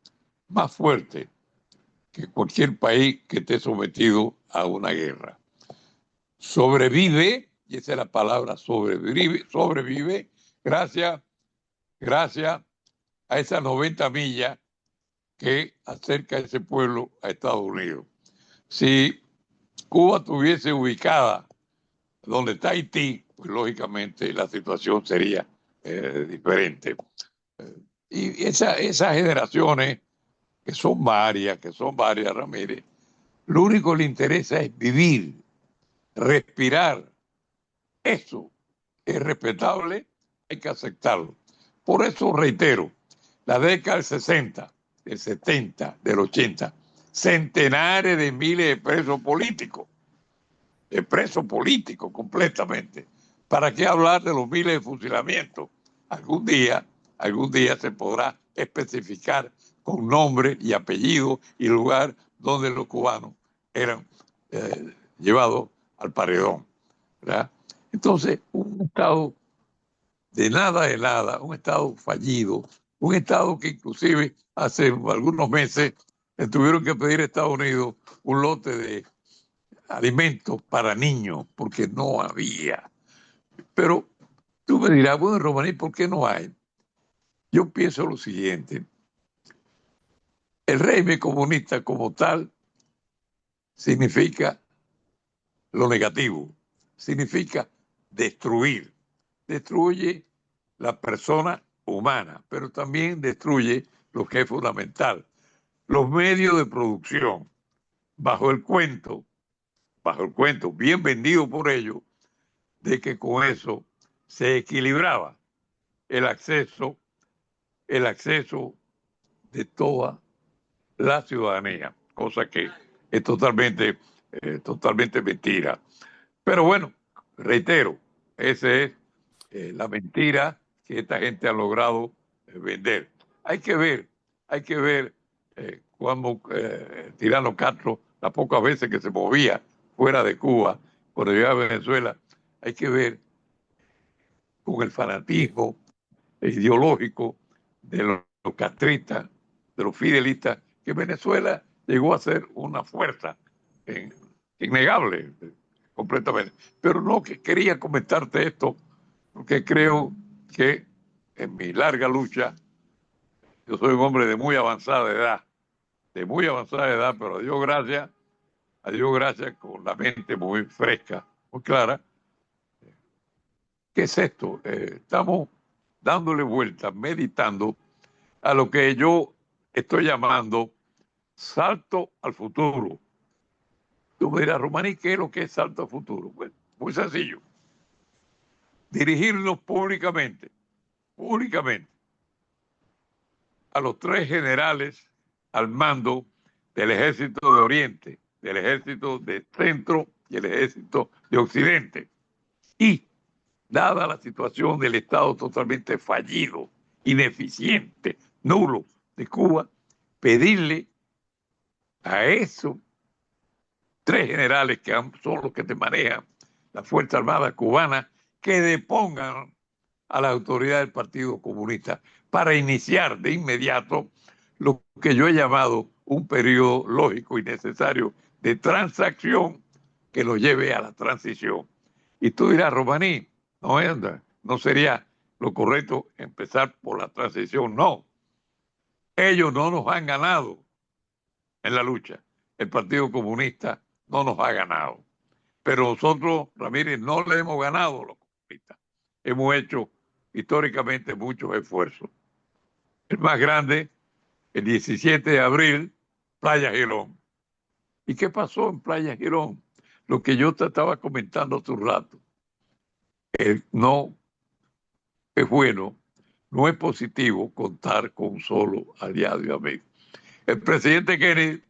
más fuerte que cualquier país que esté sometido a una guerra. Sobrevive, y esa es la palabra, sobrevive gracias, gracias a esas 90 millas que acerca a ese pueblo a Estados Unidos. Si Cuba estuviese ubicada donde está Haití, pues lógicamente la situación sería diferente. Y esas generaciones, que son varias, Ramírez, lo único que le interesa es vivir, respirar. Eso es respetable, hay que aceptarlo. Por eso reitero, la década del 60, del 70, del 80, centenares de miles de presos políticos completamente. ¿Para qué hablar de los miles de fusilamientos? Algún día, algún día se podrá especificar con nombre y apellido y lugar donde los cubanos eran llevados al paredón, ¿verdad? Entonces, un Estado de nada, un Estado fallido, un Estado que inclusive hace algunos meses le tuvieron que pedir a Estados Unidos un lote de alimentos para niños porque no había. Pero tú me dirás, bueno, Romaní, ¿por qué no hay? Yo pienso lo siguiente, el régimen comunista como tal significa lo negativo, significa destruir, destruye la persona humana, pero también destruye lo que es fundamental, los medios de producción, bajo el cuento bien vendido por ellos, de que con eso se equilibraba el acceso, el acceso de toda la ciudadanía, cosa que es totalmente mentira. Pero bueno, reitero, esa es la mentira que esta gente ha logrado vender. Hay que ver, hay que ver cuando Tirano Castro, las pocas veces que se movía fuera de Cuba, cuando llegaba a Venezuela, hay que ver con el fanatismo ideológico de los castristas, de los fidelistas, que Venezuela llegó a ser una fuerza en, innegable, completamente. Pero no que quería comentarte esto, porque creo que en mi larga lucha, yo soy un hombre de muy avanzada edad, pero a Dios gracias, con la mente muy fresca, muy clara. ¿Qué es esto? Estamos dándole vueltas, meditando a lo que yo estoy llamando salto al futuro. Tú me dirás, Romaní, ¿qué es lo que es salto al futuro? Pues muy sencillo. Dirigirnos públicamente, a los tres generales al mando del ejército de Oriente, del ejército de Centro y el ejército de Occidente. Y, dada la situación del Estado totalmente fallido, ineficiente, nulo de Cuba, pedirle a esos tres generales que son los que te manejan la Fuerza Armada cubana que depongan a la autoridad del Partido Comunista para iniciar de inmediato lo que yo he llamado un periodo lógico y necesario de transacción que lo lleve a la transición. Y tú dirás, Romaní, no sería lo correcto empezar por la transición. No, ellos no nos han ganado en la lucha. El Partido Comunista no nos ha ganado. Pero nosotros, Ramírez, no le hemos ganado a los comunistas. Hemos hecho históricamente muchos esfuerzos. El más grande, el 17 de abril, Playa Girón. ¿Y qué pasó en Playa Girón? Lo que yo te estaba comentando hace un rato. No es bueno, no es positivo contar con un solo aliado y amigo. El presidente Kennedy,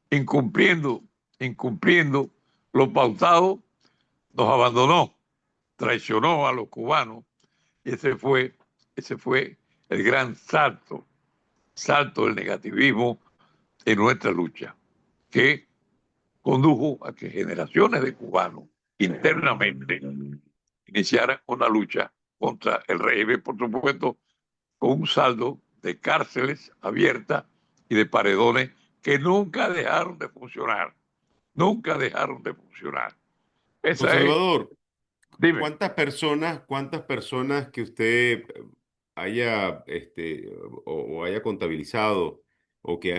incumpliendo lo pautado, nos abandonó, traicionó a los cubanos y ese fue el gran salto del negativismo en nuestra lucha, que condujo a que generaciones de cubanos internamente iniciaran una lucha contra el régimen, por supuesto, con un saldo de cárceles abiertas y de paredones que nunca dejaron de funcionar, nunca dejaron de funcionar. Don Esa es, Salvador, dime. cuántas personas que usted haya, o haya contabilizado o que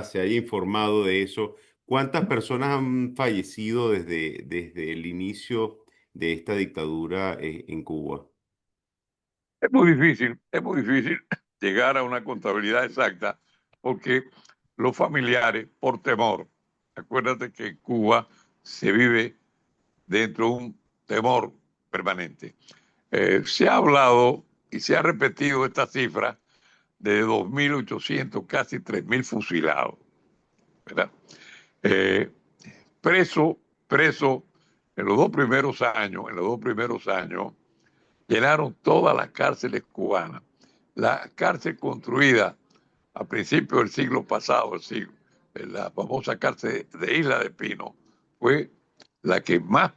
se haya informado de eso, cuántas personas han fallecido desde el inicio de esta dictadura en Cuba? Es muy difícil llegar a una contabilidad exacta, porque los familiares, por temor, acuérdate que en Cuba se vive dentro de un temor permanente. Se ha hablado y se ha repetido esta cifra de 2.800, casi 3.000 fusilados, ¿verdad? Eh, preso en los dos primeros años, llenaron todas las cárceles cubanas. La cárcel construida a principios del siglo pasado, la famosa cárcel de Isla de Pino, fue la que más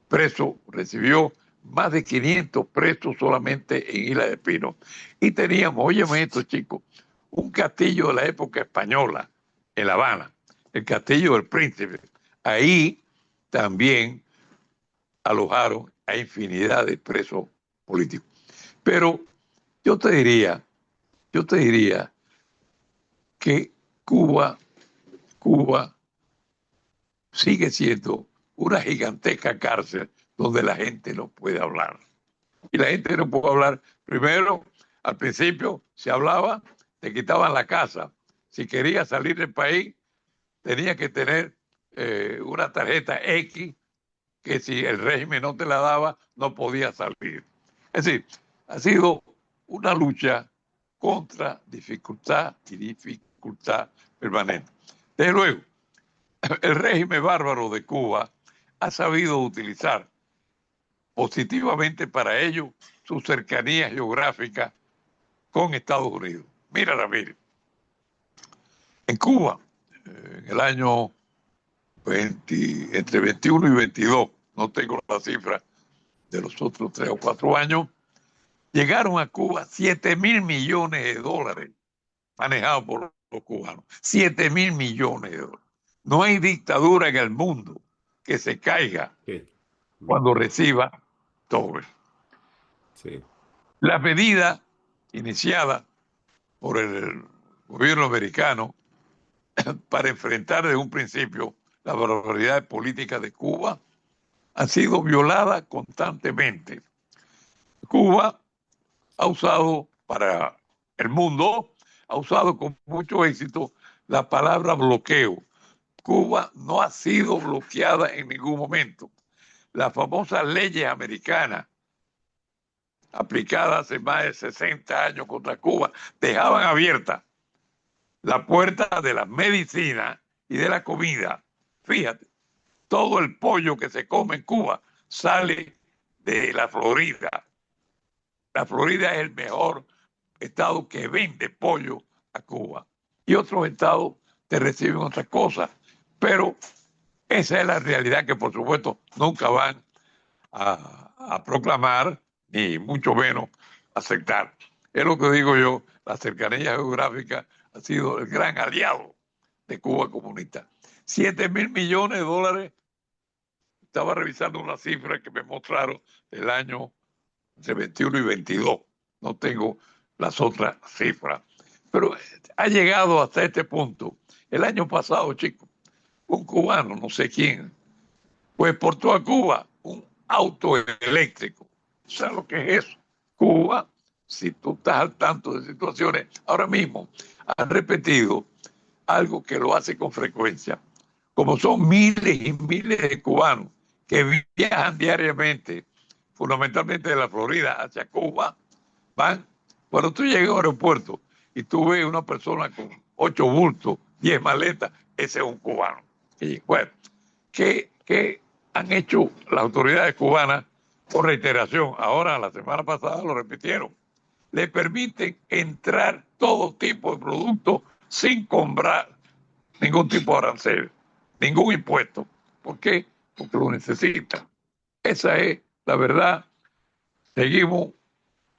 presos recibió, más de 500 presos solamente en Isla de Pino. Y teníamos, óyeme esto, chicos, un castillo de la época española en La Habana, el Castillo del Príncipe. Ahí también alojaron a infinidad de presos políticos. Pero yo te diría que Cuba sigue siendo una gigantesca cárcel donde la gente no puede hablar. Y la gente no puede hablar. Primero, al principio se hablaba, te quitaban la casa. Si querías salir del país, tenía que tener una tarjeta X, que si el régimen no te la daba, no podías salir. Es decir, ha sido una lucha contra dificultad y dificultad permanente. Desde luego, el régimen bárbaro de Cuba ha sabido utilizar positivamente para ello su cercanía geográfica con Estados Unidos. Mira, Ramírez, en Cuba, en el año entre 21 y 22, no tengo la cifra de los otros 3 o 4 años, llegaron a Cuba 7.000 millones de dólares manejados por los cubanos. 7.000 millones de dólares. No hay dictadura en el mundo que se caiga cuando reciba todo eso. Sí. La medida iniciada por el gobierno americano para enfrentar desde un principio la barbaridad política de Cuba ha sido violada constantemente. Cuba ha usado para el mundo, ha usado con mucho éxito la palabra bloqueo. Cuba no ha sido bloqueada en ningún momento. Las famosas leyes americanas aplicadas hace más de 60 años contra Cuba dejaban abierta la puerta de la medicina y de la comida. Fíjate, todo el pollo que se come en Cuba sale de la Florida. La Florida es el mejor estado que vende pollo a Cuba. Y otros estados te reciben otras cosas. Pero esa es la realidad que, por supuesto, nunca van a proclamar, ni mucho menos aceptar. Es lo que digo yo, la cercanía geográfica ha sido el gran aliado de Cuba comunista. 7.000 millones de dólares. Estaba revisando una cifra que me mostraron del año entre 21 y 22. No tengo las otras cifras. Pero ha llegado hasta este punto. El año pasado, chicos, un cubano, no sé quién, pues exportó a Cuba un auto eléctrico. ¿Sabes lo que es eso? Cuba, si tú estás al tanto de situaciones, ahora mismo han repetido algo que lo hace con frecuencia. Como son miles y miles de cubanos que viajan diariamente, fundamentalmente de la Florida hacia Cuba, cuando tú llegas al aeropuerto y tú ves una persona con 8 bultos, 10 maletas, ese es un cubano. Y bueno, ¿qué han hecho las autoridades cubanas por reiteración? Ahora, la semana pasada lo repitieron. Le permiten entrar todo tipo de productos sin comprar ningún tipo de arancel, ningún impuesto. ¿Por qué? Porque lo necesitan. Esa es la verdad. Seguimos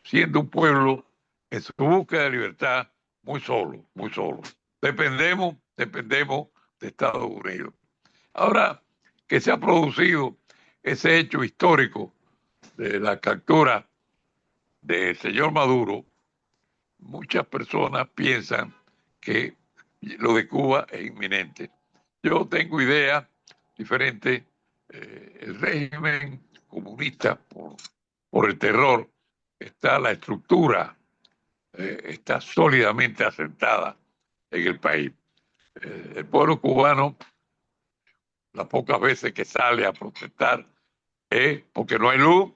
siendo un pueblo en su búsqueda de libertad muy solo, muy solo. Dependemos de Estados Unidos. Ahora que se ha producido ese hecho histórico de la captura del señor Maduro, muchas personas piensan que lo de Cuba es inminente. Yo tengo ideas diferentes. El régimen comunista, por el terror, está la estructura está sólidamente asentada en el país. El pueblo cubano, las pocas veces que sale a protestar, es porque no hay luz,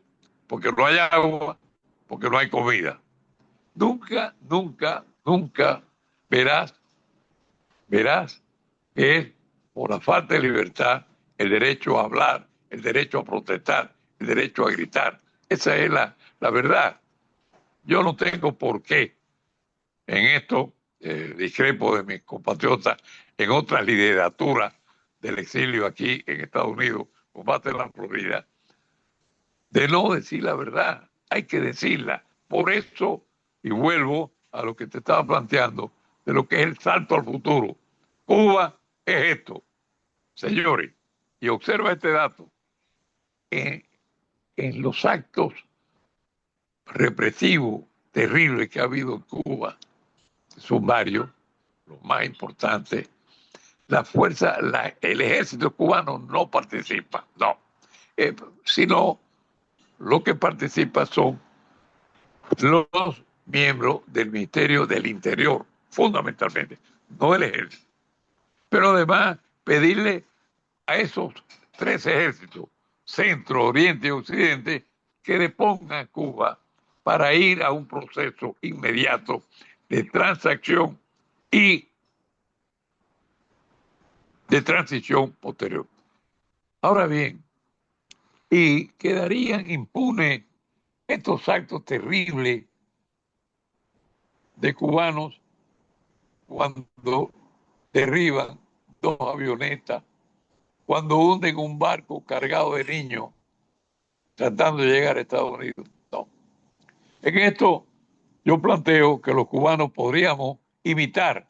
porque no hay agua, porque no hay comida. Nunca, nunca, nunca verás que es por la falta de libertad el derecho a hablar, el derecho a protestar, el derecho a gritar. Esa es la verdad. Yo no tengo por qué en esto, discrepo de mis compatriotas en otras literaturas del exilio aquí en Estados Unidos, como en la Florida, de no decir la verdad. Hay que decirla. Por eso, y vuelvo a lo que te estaba planteando, de lo que es el salto al futuro. Cuba es esto, señores, y observa este dato. En los actos represivos terribles que ha habido en Cuba, son varios, los más importantes, el ejército cubano no participa, no, sino lo que participa son los miembros del Ministerio del Interior, fundamentalmente, no el ejército. Pero además, pedirle a esos tres ejércitos, Centro, Oriente y Occidente, que depongan a Cuba para ir a un proceso inmediato de transacción y de transición posterior. Ahora bien, y quedarían impunes estos actos terribles de cubanos cuando derriban dos avionetas, cuando hunden un barco cargado de niños tratando de llegar a Estados Unidos. No. En esto yo planteo que los cubanos podríamos imitar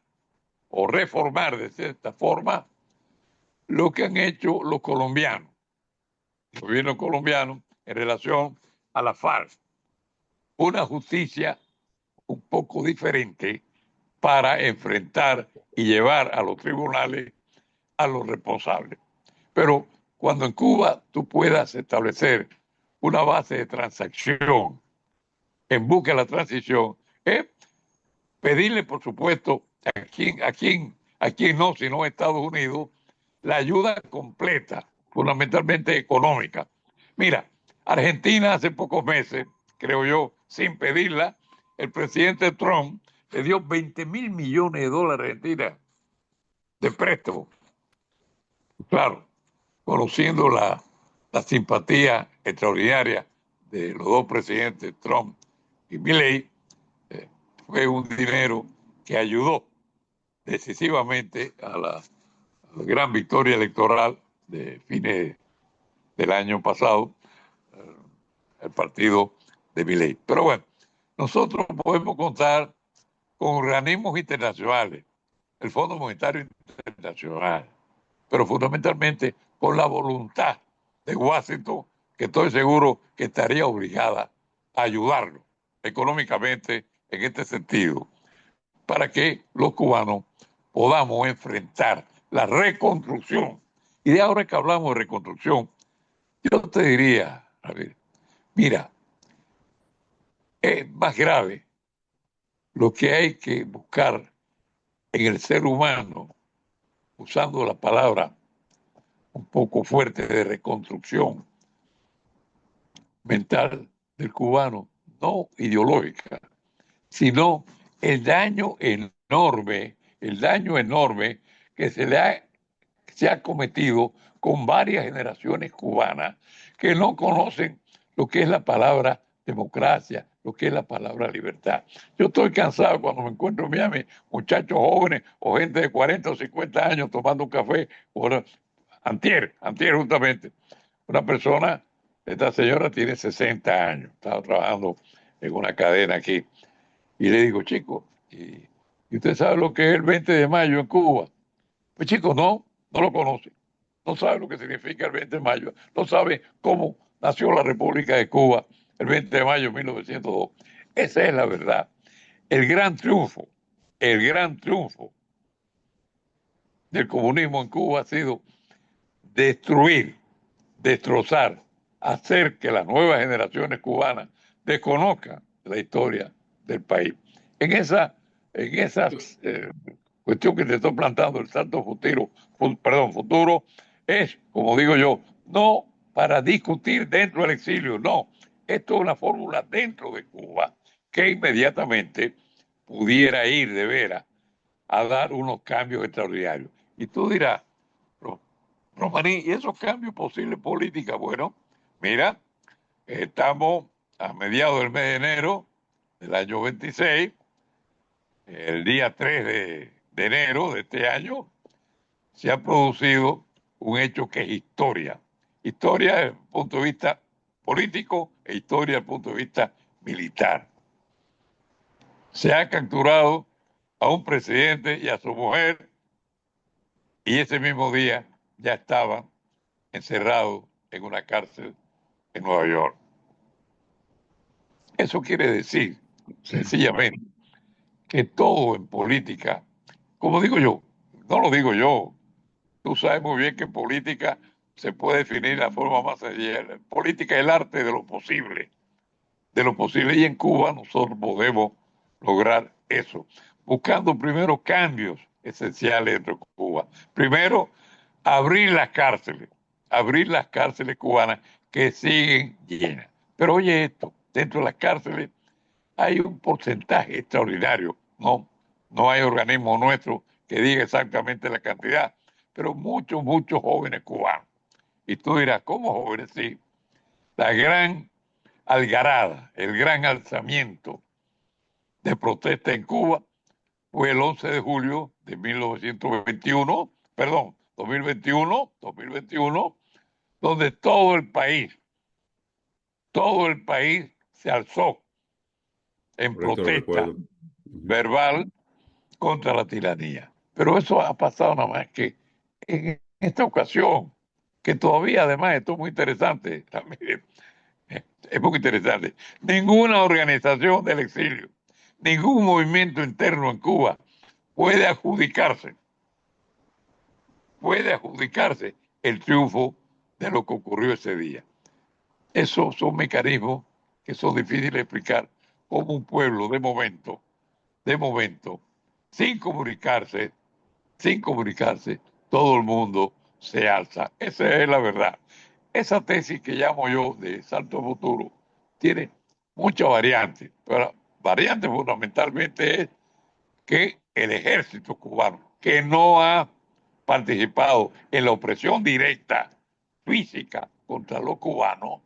o reformar de cierta forma lo que han hecho los colombianos, el gobierno colombiano en relación a la FARC. Una justicia un poco diferente para enfrentar y llevar a los tribunales a los responsables. Pero cuando en Cuba tú puedas establecer una base de transacción en busca de la transición, es pedirle, por supuesto, a quien no, sino a Estados Unidos, la ayuda completa, fundamentalmente económica. Mira, Argentina hace pocos meses, creo yo, sin pedirla, el presidente Trump le dio 20.000 millones de dólares a Argentina de préstamo. Claro, conociendo la simpatía extraordinaria de los dos presidentes, Trump y Milei, fue un dinero que ayudó decisivamente a la gran victoria electoral de fines del año pasado, el partido de Milei. Pero bueno, nosotros podemos contar con organismos internacionales, el Fondo Monetario Internacional, pero fundamentalmente con la voluntad de Washington, que estoy seguro que estaría obligada a ayudarlo económicamente en este sentido, para que los cubanos podamos enfrentar la reconstrucción. Y de ahora que hablamos de reconstrucción, yo te diría, a ver, mira, es más grave lo que hay que buscar en el ser humano, usando la palabra un poco fuerte de reconstrucción mental del cubano, no ideológica, sino el daño enorme que se ha cometido con varias generaciones cubanas que no conocen lo que es la palabra democracia, lo que es la palabra libertad. Yo estoy cansado cuando me encuentro en Miami, muchachos jóvenes o gente de 40 o 50 años tomando un café. Antier justamente, una persona, esta señora tiene 60 años, estaba trabajando en una cadena aquí, y le digo, chico, ¿y usted sabe lo que es el 20 de mayo en Cuba? Pues chico, no lo conoce, no sabe lo que significa el 20 de mayo, no sabe cómo nació la República de Cuba el 20 de mayo de 1902. Esa es la verdad. El gran triunfo del comunismo en Cuba ha sido destruir, destrozar, hacer que las nuevas generaciones cubanas desconozcan la historia del país. En esa cuestión que te estoy plantando, el salto futuro, futuro, es, como digo yo, no para discutir dentro del exilio, no. Esto es una fórmula dentro de Cuba que inmediatamente pudiera ir de veras a dar unos cambios extraordinarios. Y tú dirás, Romaní, ¿y esos cambios posibles política? Bueno, mira, estamos a mediados del mes de enero del año 26, el día 3 de enero de este año, se ha producido un hecho que es historia. Historia desde el punto de vista político e historia desde el punto de vista militar. Se ha capturado a un presidente y a su mujer y ese mismo día ya estaban encerrados en una cárcel en Nueva York. Eso quiere decir, sencillamente, que todo en política, como digo yo, no lo digo yo, tú sabes muy bien que en política se puede definir la forma más sencilla. Política es el arte de lo posible, y en Cuba nosotros podemos lograr eso, buscando primero cambios esenciales dentro de Cuba. Primero, abrir las cárceles cubanas que siguen llenas. Pero oye esto, dentro de las cárceles hay un porcentaje extraordinario, no hay organismo nuestro que diga exactamente la cantidad, pero muchos jóvenes cubanos. Y tú dirás, ¿cómo jóvenes? Sí, la gran algarada, el gran alzamiento de protesta en Cuba fue el 11 de julio de 1921, perdón, 2021, donde todo el país se alzó en Correcto, lo protesta recuerdo. Ujú. verbal contra la tiranía. Pero eso ha pasado nada más que en esta ocasión, que todavía además esto es muy interesante, también, es muy interesante, ninguna organización del exilio, ningún movimiento interno en Cuba puede adjudicarse el triunfo de lo que ocurrió ese día. Esos son mecanismos que son difíciles de explicar como un pueblo de momento, sin comunicarse, sin comunicarse, todo el mundo se alza. Esa es la verdad. Esa tesis que llamo yo de salto futuro tiene muchas variantes, pero la variante fundamentalmente es que el ejército cubano, que no ha participado en la opresión directa, física, contra los cubanos,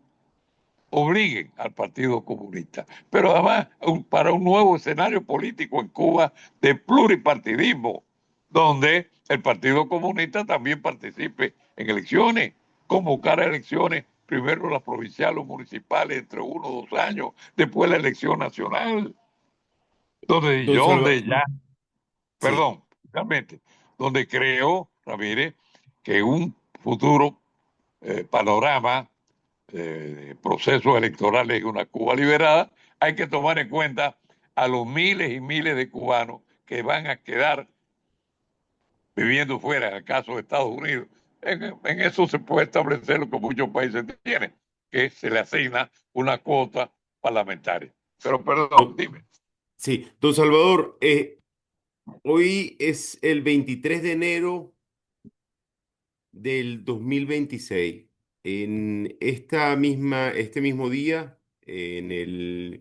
obliguen al Partido Comunista. Pero además, para un nuevo escenario político en Cuba de pluripartidismo, donde el Partido Comunista también participe en elecciones, convocar a elecciones, primero las provinciales o municipales entre 1 o 2 años, después la elección nacional, Don donde Salva, ya, sí, perdón, realmente, donde creo, Ramírez, que un futuro panorama procesos electorales en una Cuba liberada, hay que tomar en cuenta a los miles y miles de cubanos que van a quedar viviendo fuera, en el caso de Estados Unidos. En eso se puede establecer lo que muchos países tienen, que se le asigna una cuota parlamentaria. Pero perdón, don, dime. sí, don Salvador, hoy es el 23 de enero del 2026. En este mismo día, en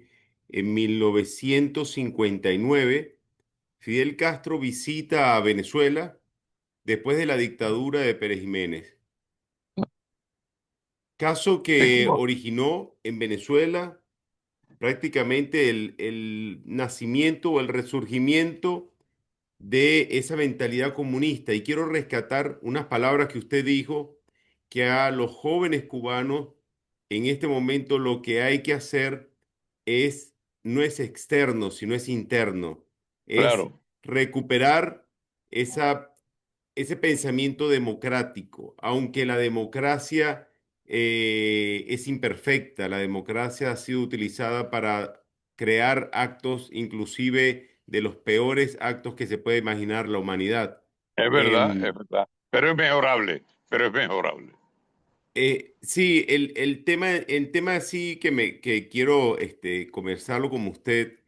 1959, Fidel Castro visita a Venezuela después de la dictadura de Pérez Jiménez. Caso que originó en Venezuela prácticamente el nacimiento o el resurgimiento de esa mentalidad comunista. Y quiero rescatar unas palabras que usted dijo, que a los jóvenes cubanos en este momento lo que hay que hacer es, no es externo, sino es interno, es Claro, recuperar esa, ese pensamiento democrático, aunque la democracia es imperfecta, la democracia ha sido utilizada para crear actos inclusive de los peores actos que se puede imaginar la humanidad. es verdad, es Em, verdad. Pero es mejorable, pero es mejorable. sí, el tema sí que quiero conversarlo con usted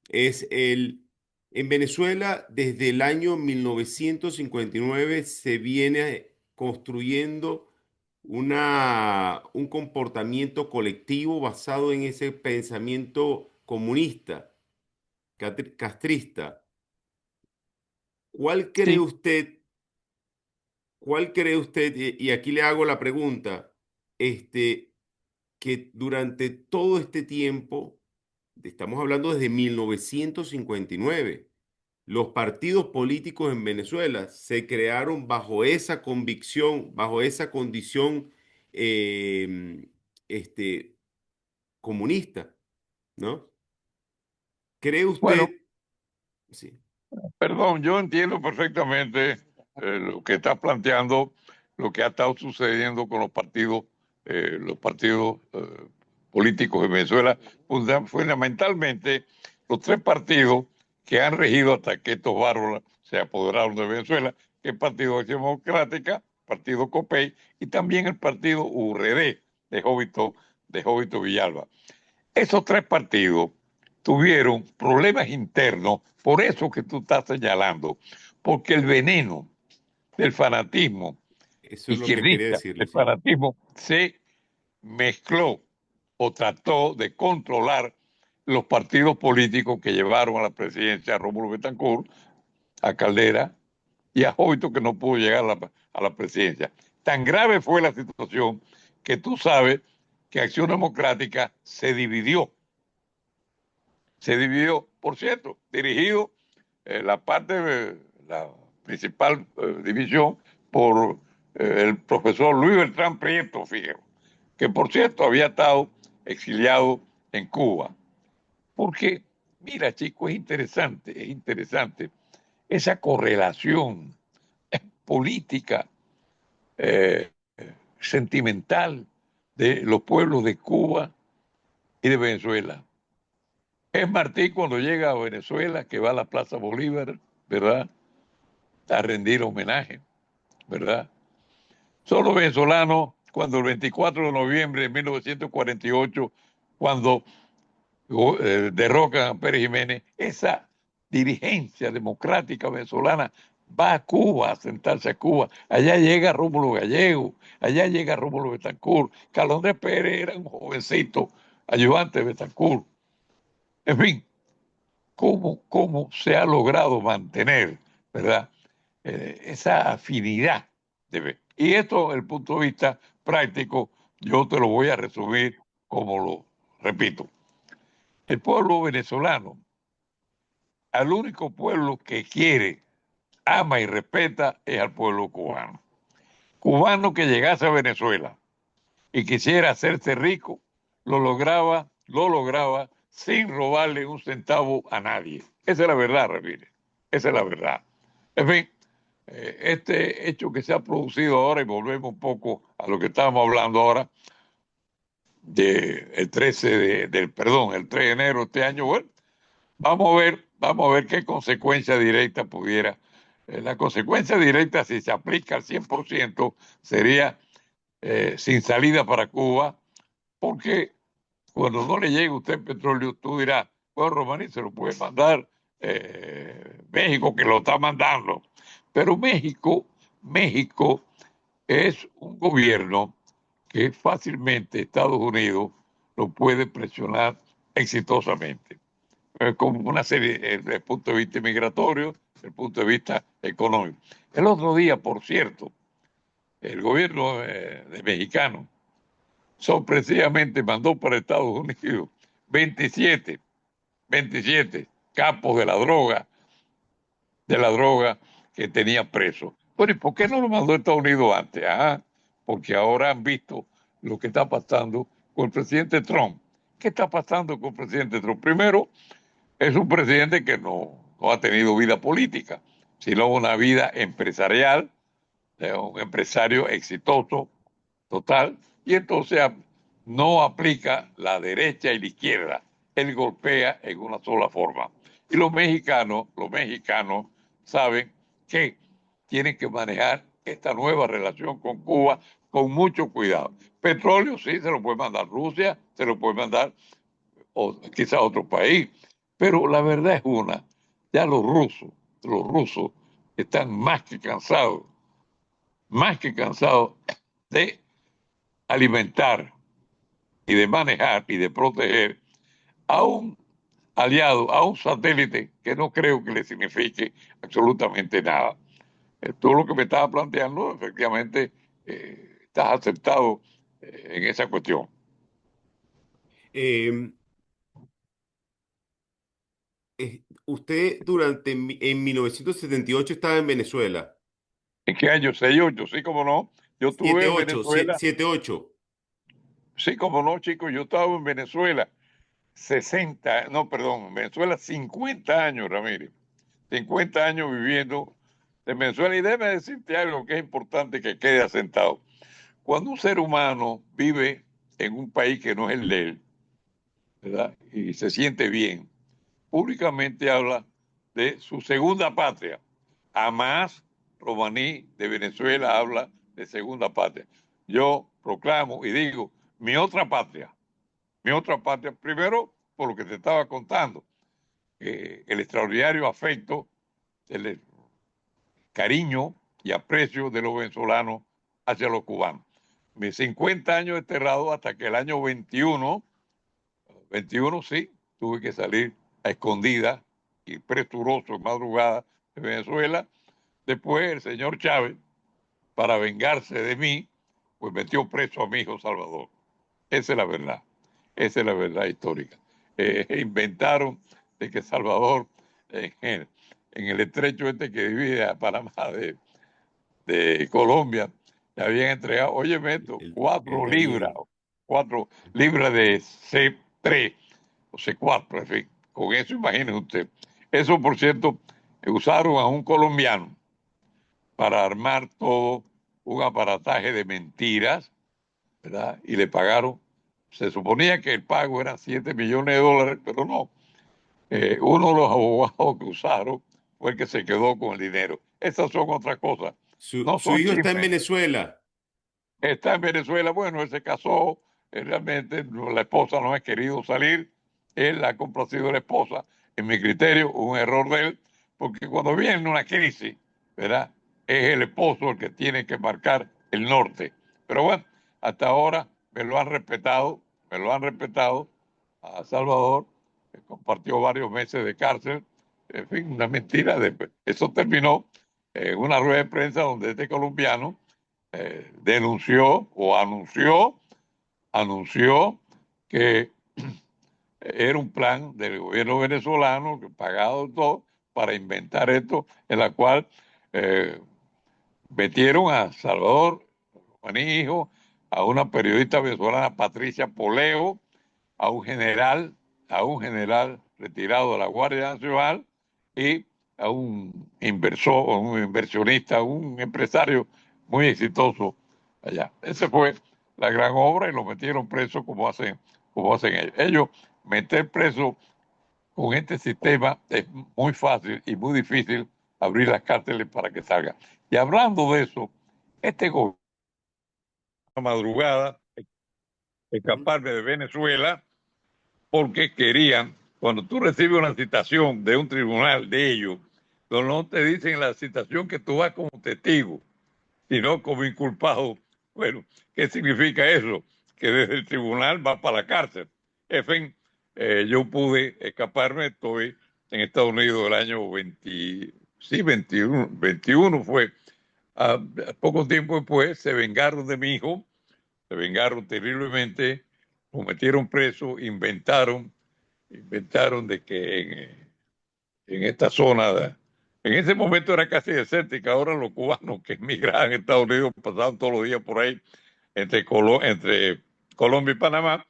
En Venezuela, desde el año 1959 se viene construyendo un comportamiento colectivo basado en ese pensamiento comunista, castrista. ¿Cuál cree Sí, usted, cuál cree usted, y aquí le hago la pregunta, este, que durante todo este tiempo, estamos hablando desde 1959, los partidos políticos en Venezuela se crearon bajo esa convicción, bajo esa condición eh, este, comunista, ¿no? ¿Cree bueno, usted? Sí, perdón, yo entiendo perfectamente lo que está planteando, lo que ha estado sucediendo con los partidos políticos de Venezuela, fundamentalmente los tres partidos que han regido hasta que estos bárbaros se apoderaron de Venezuela, que es el Partido de Acción Democrática, Partido COPEI y también el Partido URD de Jovito Villalba. Esos tres partidos tuvieron problemas internos, por eso que tú estás señalando, porque el veneno del fanatismo eso es lo que quería izquierdista, decirle, el sí. fanatismo se mezcló o trató de controlar los partidos políticos que llevaron a la presidencia a Rómulo Betancourt, a Caldera y a Joito, que no pudo llegar a la presidencia. Tan grave fue la situación que tú sabes que Acción Democrática por cierto, dirigido la la principal división por el profesor Luis Beltrán Prieto, fíjate, que por cierto había estado exiliado en Cuba. Porque, mira, chico, es interesante esa correlación política, eh, sentimental de los pueblos de Cuba y de Venezuela. Es Martí cuando llega a Venezuela, que va a la Plaza Bolívar, ¿verdad? A rendir homenaje, ¿verdad? Son los venezolanos cuando el 24 de noviembre de 1948, cuando derrocan a Pérez Jiménez, esa dirigencia democrática venezolana va a Cuba, a sentarse a Cuba. Allá llega Rómulo Gallego, allá llega Rómulo Betancourt. Carlos Andrés Pérez era un jovencito ayudante de Betancourt. En fin, cómo se ha logrado mantener, ¿verdad? Esa afinidad. Y esto, desde el punto de vista práctico, yo te lo voy a resumir como lo repito. El pueblo venezolano, al único pueblo que quiere, ama y respeta es al pueblo cubano. Cubano que llegase a Venezuela y quisiera hacerse rico, lo lograba sin robarle un centavo a nadie. Esa es la verdad, Ramírez. Esa es la verdad. En fin, este hecho que se ha producido ahora, y volvemos un poco a lo que estábamos hablando ahora, el 13 el 3 de enero de este año, bueno, vamos a ver qué consecuencia directa pudiera. La consecuencia directa, si se aplica al 100%, sería sin salida para Cuba, porque cuando no le llegue a usted el petróleo, tú dirás, bueno, Romaní, se lo puede mandar México, que lo está mandando. Pero México es un gobierno que fácilmente Estados Unidos lo puede presionar exitosamente, como una serie desde el punto de vista migratorio, desde el punto de vista económico. El otro día, por cierto, el gobierno de mexicano sorpresivamente mandó para Estados Unidos 27, 27 capos de la droga que tenía preso. Bueno, ¿y por qué no lo mandó a Estados Unidos antes? Ah, porque ahora han visto lo que está pasando con el presidente Trump. ¿Qué está pasando con el presidente Trump? Primero, es un presidente que no ha tenido vida política, sino una vida empresarial, un empresario exitoso, total, y entonces no aplica la derecha y la izquierda, él golpea en una sola forma. Y los mexicanos saben que tienen que manejar esta nueva relación con Cuba con mucho cuidado. Petróleo sí se lo puede mandar Rusia, se lo puede mandar o quizás otro país, Pero la verdad es una, ya los rusos están más que cansados de alimentar y de manejar y de proteger a un aliado, a un satélite que no creo que le signifique absolutamente nada. Tú lo que me estabas planteando, efectivamente, estás aceptado en esa cuestión. Eh, Usted en 1978 estaba en Venezuela. ¿En qué año? 68, sí, como no. Yo estuve en 78, Venezuela, 78. sí, como no, chicos, yo estaba en Venezuela 60, no, perdón, en Venezuela 50 años, Ramírez. 50 años viviendo en Venezuela. Y déjame decirte algo que es importante que quede asentado. Cuando un ser humano vive en un país que no es el de él, ¿verdad? Y se siente bien, públicamente habla de su segunda patria. Jamás Romaní de Venezuela habla de segunda patria. Yo proclamo y digo mi otra patria, primero por lo que te estaba contando, el extraordinario afecto, el cariño y aprecio de los venezolanos hacia los cubanos. Mis 50 años desterrado hasta que el año 21 sí, tuve que salir a escondida y presuroso en madrugada de Venezuela. Después el señor Chávez, para vengarse de mí, pues metió preso a mi hijo Salvador. Esa es la verdad, esa es la verdad histórica. Inventaron de que Salvador, en el estrecho este que divide a Panamá de Colombia, le habían entregado, oye, Beto, El Darién. 4 libras de C3 o C4, en fin, con eso imagínese usted. Eso, por cierto, usaron a un colombiano para armar todo un aparataje de mentiras, ¿verdad? Y le pagaron, se suponía que el pago era 7 millones de dólares, pero no. Uno de los abogados que usaron fue el que se quedó con el dinero. Esas son otras cosas, no Su son hijo está en chismes. Venezuela. Está en Venezuela, bueno, él se casó, realmente la esposa no ha querido salir, él ha complacido a la esposa, en mi criterio, un error de él, porque cuando viene una crisis, ¿verdad? Es el esposo el que tiene que marcar el norte. Pero bueno, hasta ahora me lo han respetado a Salvador, que compartió varios meses de cárcel, en fin, una mentira. Eso terminó en una rueda de prensa donde este colombiano denunció o anunció que era un plan del gobierno venezolano, que pagado todo, para inventar esto, en la cual eh, metieron a Salvador Hijo, a una periodista venezolana, Patricia Poleo, a un general, a un general retirado de la Guardia Nacional y a un inversor, un inversionista, un empresario muy exitoso allá. Esa fue la gran obra y lo metieron preso como hacen ellos. Ellos meter preso con este sistema es muy fácil y muy difícil abrir las cárceles para que salgan. Y hablando de eso, este gobierno madrugada Ujú. escaparme de Venezuela porque querían, cuando tú recibes una citación de un tribunal de ellos, no te dicen la citación que tú vas como testigo, sino como inculpado. Bueno, ¿qué significa eso? Que desde el tribunal va para la cárcel. En fin, yo pude escaparme, estoy en Estados Unidos el año 20, sí, 21 fue. A poco tiempo después se vengaron de mi hijo, se vengaron terriblemente, lo metieron preso, inventaron de que en esta zona, en ese momento era casi desértica, ahora los cubanos que emigraban a Estados Unidos pasaban todos los días por ahí entre Colombia y Panamá,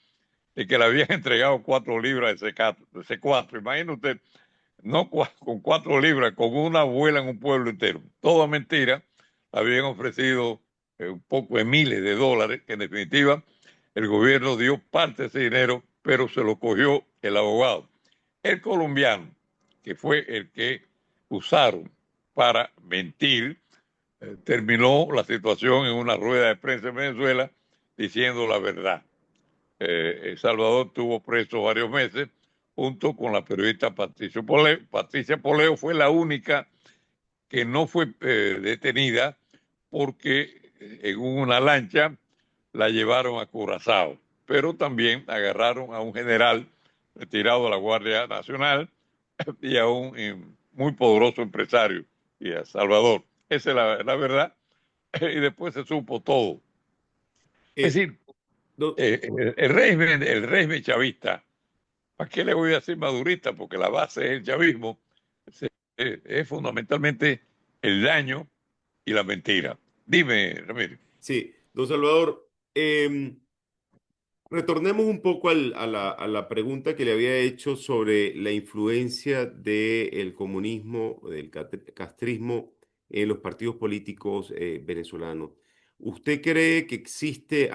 y que le habían entregado 4 libras de C4. Imagínate usted, no con 4 libras, con una abuela en un pueblo entero. Toda mentira. Habían ofrecido un poco de miles de dólares, que en definitiva el gobierno dio parte de ese dinero, pero se lo cogió el abogado. El colombiano, que fue el que usaron para mentir, terminó la situación en una rueda de prensa en Venezuela diciendo la verdad. El Salvador tuvo preso varios meses, junto con la periodista Patricia Poleo. Patricia Poleo fue la única que no fue detenida porque en una lancha la llevaron a Curazao, pero también agarraron a un general retirado de la Guardia Nacional y a un muy poderoso empresario, y a Salvador. Esa es la verdad, y después se supo todo. Es Eh, decir, do- el régimen chavista, ¿para qué le voy a decir madurista? Porque la base del chavismo es fundamentalmente el daño y la mentira. Dime, Ramírez. sí, don Salvador, retornemos un poco a la pregunta que le había hecho sobre la influencia del comunismo, del castrismo en los partidos políticos venezolanos. ¿Usted cree que existe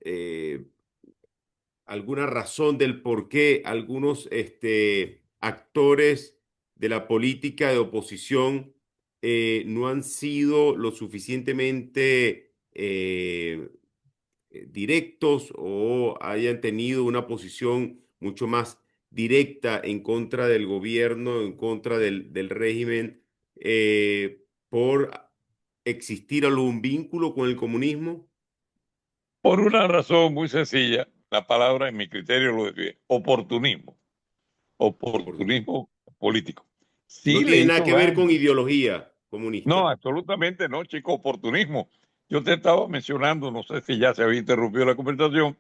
eh, alguna razón del por qué algunos actores de la política de oposición no han sido lo suficientemente directos o hayan tenido una posición mucho más directa en contra del gobierno, en contra del régimen, por existir algún vínculo con el comunismo? Por una razón muy sencilla, la palabra en mi criterio lo define, oportunismo, oportunismo político. No Sí le tiene nada hizo que ver con daño. ideología No, comunista. absolutamente no, chico, oportunismo. Yo te estaba mencionando, no sé si ya se había interrumpido la conversación,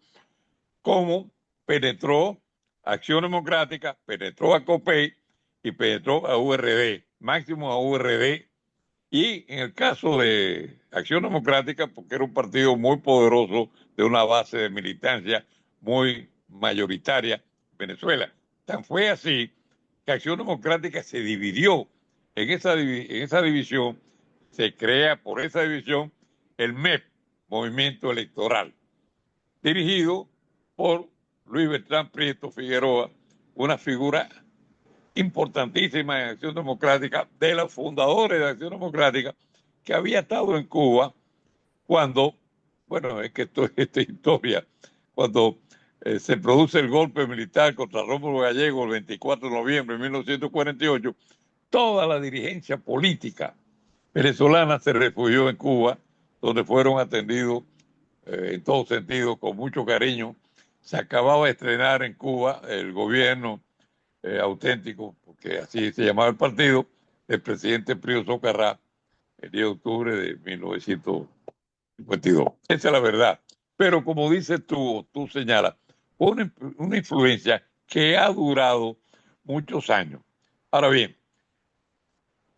cómo penetró Acción Democrática, penetró a COPEI y penetró a URD, máximo a URD. Y en el caso de Acción Democrática, porque era un partido muy poderoso, de una base de militancia muy mayoritaria en Venezuela. Tan fue así que Acción Democrática se dividió. En esa división se crea por esa división el MEP, Movimiento Electoral, dirigido por Luis Bertrán Prieto Figueroa, una figura importantísima en Acción Democrática, de los fundadores de Acción Democrática, que había estado en Cuba cuando, bueno, es que esto es esta historia, cuando se produce el golpe militar contra Rómulo Gallego el 24 de noviembre de 1948, toda la dirigencia política venezolana se refugió en Cuba, donde fueron atendidos en todo sentido, con mucho cariño. Se acababa de estrenar en Cuba el gobierno auténtico, porque así se llamaba el partido, del presidente Pío Socarrá, el 10 de octubre de 1952. Esa es la verdad. Pero como dices tú señalas, fue una influencia que ha durado muchos años. Ahora bien,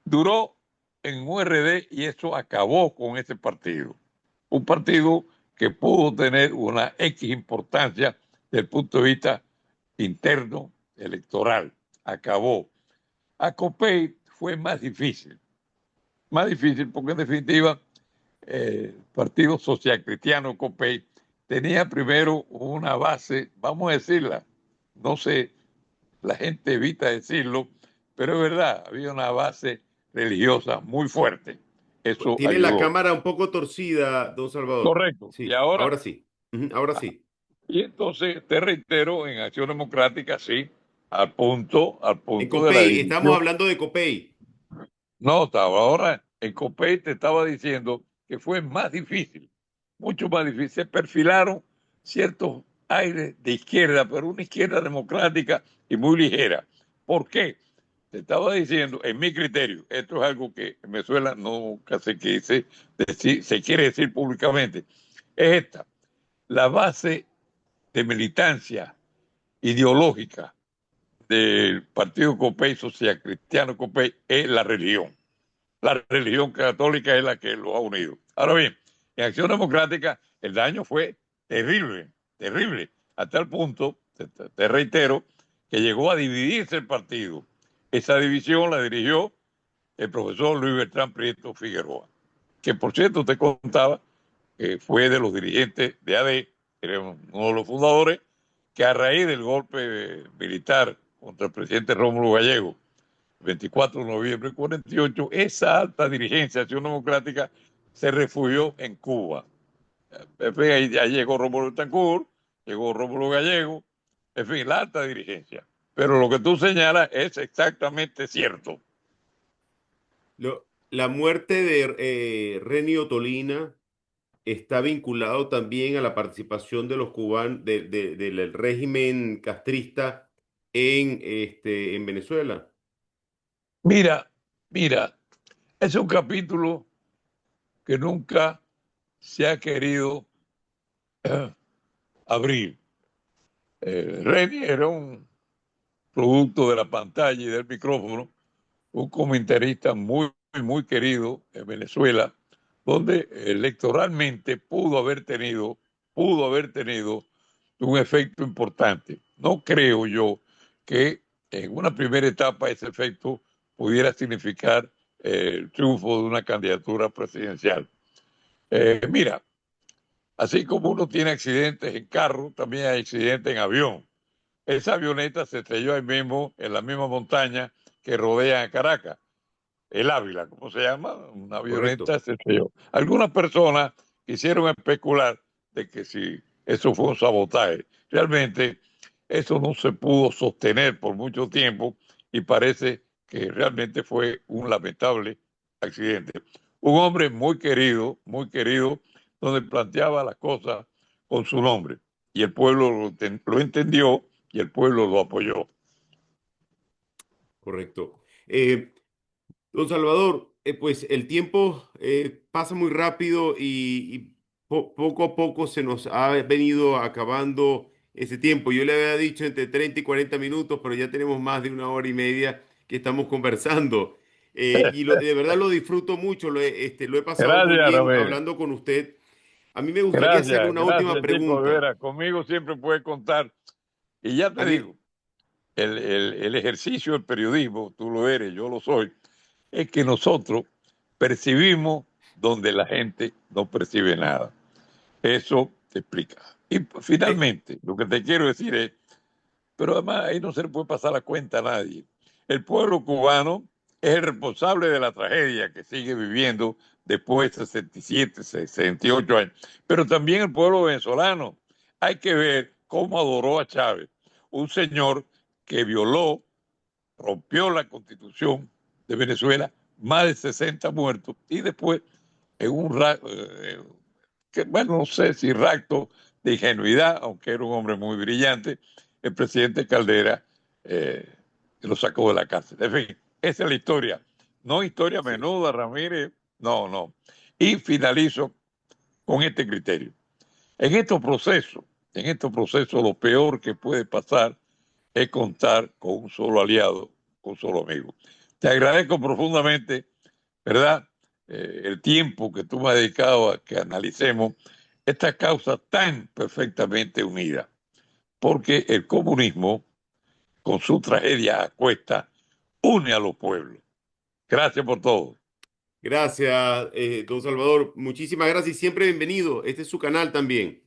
duró en URD y eso acabó con ese partido. Un partido que pudo tener una X importancia desde el punto de vista interno electoral. Acabó. A COPEI fue más difícil porque en definitiva el Partido Social Cristiano COPEI tenía primero una base, vamos a decirla, no sé, la gente evita decirlo, pero es verdad, había una base religiosa muy fuerte. Eso Tiene la ayudó. cámara un poco torcida, don Salvador. Correcto. Y Sí, ahora, ahora sí. Ujú, ahora sí. y entonces te reitero, en Acción Democrática, sí, al En punto de la Copey, estamos división. hablando de Copey. No, ahora en COPEI te estaba diciendo que fue más difícil, mucho más difícil. Se perfilaron ciertos aires de izquierda, pero una izquierda democrática y muy ligera. ¿Por qué? Te estaba diciendo, en mi criterio, esto es algo que en Venezuela nunca se quiere decir públicamente, es esta, la base de militancia ideológica del Partido COPEI, Social Cristiano COPEI, es la religión. La religión católica es la que lo ha unido. Ahora bien, en Acción Democrática el daño fue terrible, terrible, hasta el punto, te reitero, que llegó a dividirse el partido. Esa división la dirigió el profesor Luis Bertrán Prieto Figueroa, que por cierto te contaba que fue de los dirigentes de AD, era uno de los fundadores, que a raíz del golpe militar contra el presidente Rómulo Gallego, 24 de noviembre del 48, esa alta dirigencia de Acción Democrática se refugió en Cuba. Ahí llegó Rómulo Betancourt, llegó Rómulo Gallego, en fin, la alta dirigencia. Pero lo que tú señalas es exactamente cierto. La muerte de Renio Tolina está vinculado también a la participación de los cubanos del régimen castrista en Venezuela. Mira, mira, es un capítulo que nunca se ha querido abrir. Reni era un producto de la pantalla y del micrófono, un comentarista muy querido en Venezuela, donde electoralmente pudo haber tenido un efecto importante. No creo yo que en una primera etapa ese efecto pudiera significar el triunfo de una candidatura presidencial. Mira, así como uno tiene accidentes en carro, también hay accidentes en avión. Esa avioneta se estrelló ahí mismo, en la misma montaña que rodea a Caracas, el Ávila, ¿cómo se llama? Una avioneta Correcto, se estrelló. Algunas personas quisieron especular de que si eso fue un sabotaje. Realmente eso no se pudo sostener por mucho tiempo y parece que realmente fue un lamentable accidente. Un hombre muy querido, donde planteaba las cosas con su nombre y el pueblo lo entendió y el pueblo lo apoyó. correcto. Don Salvador, pues el tiempo pasa muy rápido y poco a poco se nos ha venido acabando ese tiempo. Yo le había dicho entre 30 y 40 minutos, pero ya tenemos más de una hora y media que estamos conversando. De verdad lo disfruto mucho, lo he pasado muy Gracias, bien Ramírez. hablando con usted. A mí me gustaría hacerle Gracias, una última gracias, chico, de pregunta. veras. Conmigo siempre puedes contar. Y ya A te mí, digo, el ejercicio del periodismo, tú lo eres, yo lo soy, es que nosotros percibimos donde la gente no percibe nada. Eso te explica. Y eh, finalmente, lo que te quiero decir es, pero además ahí no se le puede pasar la cuenta a nadie. El pueblo cubano es el responsable de la tragedia que sigue viviendo después de 67, 68 años. Pero también el pueblo venezolano. Hay que ver cómo adoró a Chávez, un señor que violó, rompió la constitución de Venezuela, más de 60 muertos, y después, en que, bueno, no sé si rapto de ingenuidad, aunque era un hombre muy brillante, el presidente Caldera eh, lo sacó de la cárcel. En fin, esa es la historia. No historia sí, menuda, Ramírez, no, no. Y finalizo con este criterio. En estos procesos lo peor que puede pasar es contar con un solo aliado, con un solo amigo. Te agradezco profundamente, ¿verdad? El tiempo que tú me has dedicado a que analicemos esta causa tan perfectamente unida, porque el comunismo, con su tragedia a cuesta, une a los pueblos. Gracias por todo. gracias, don Salvador. Muchísimas gracias y siempre bienvenido. Este es su canal también.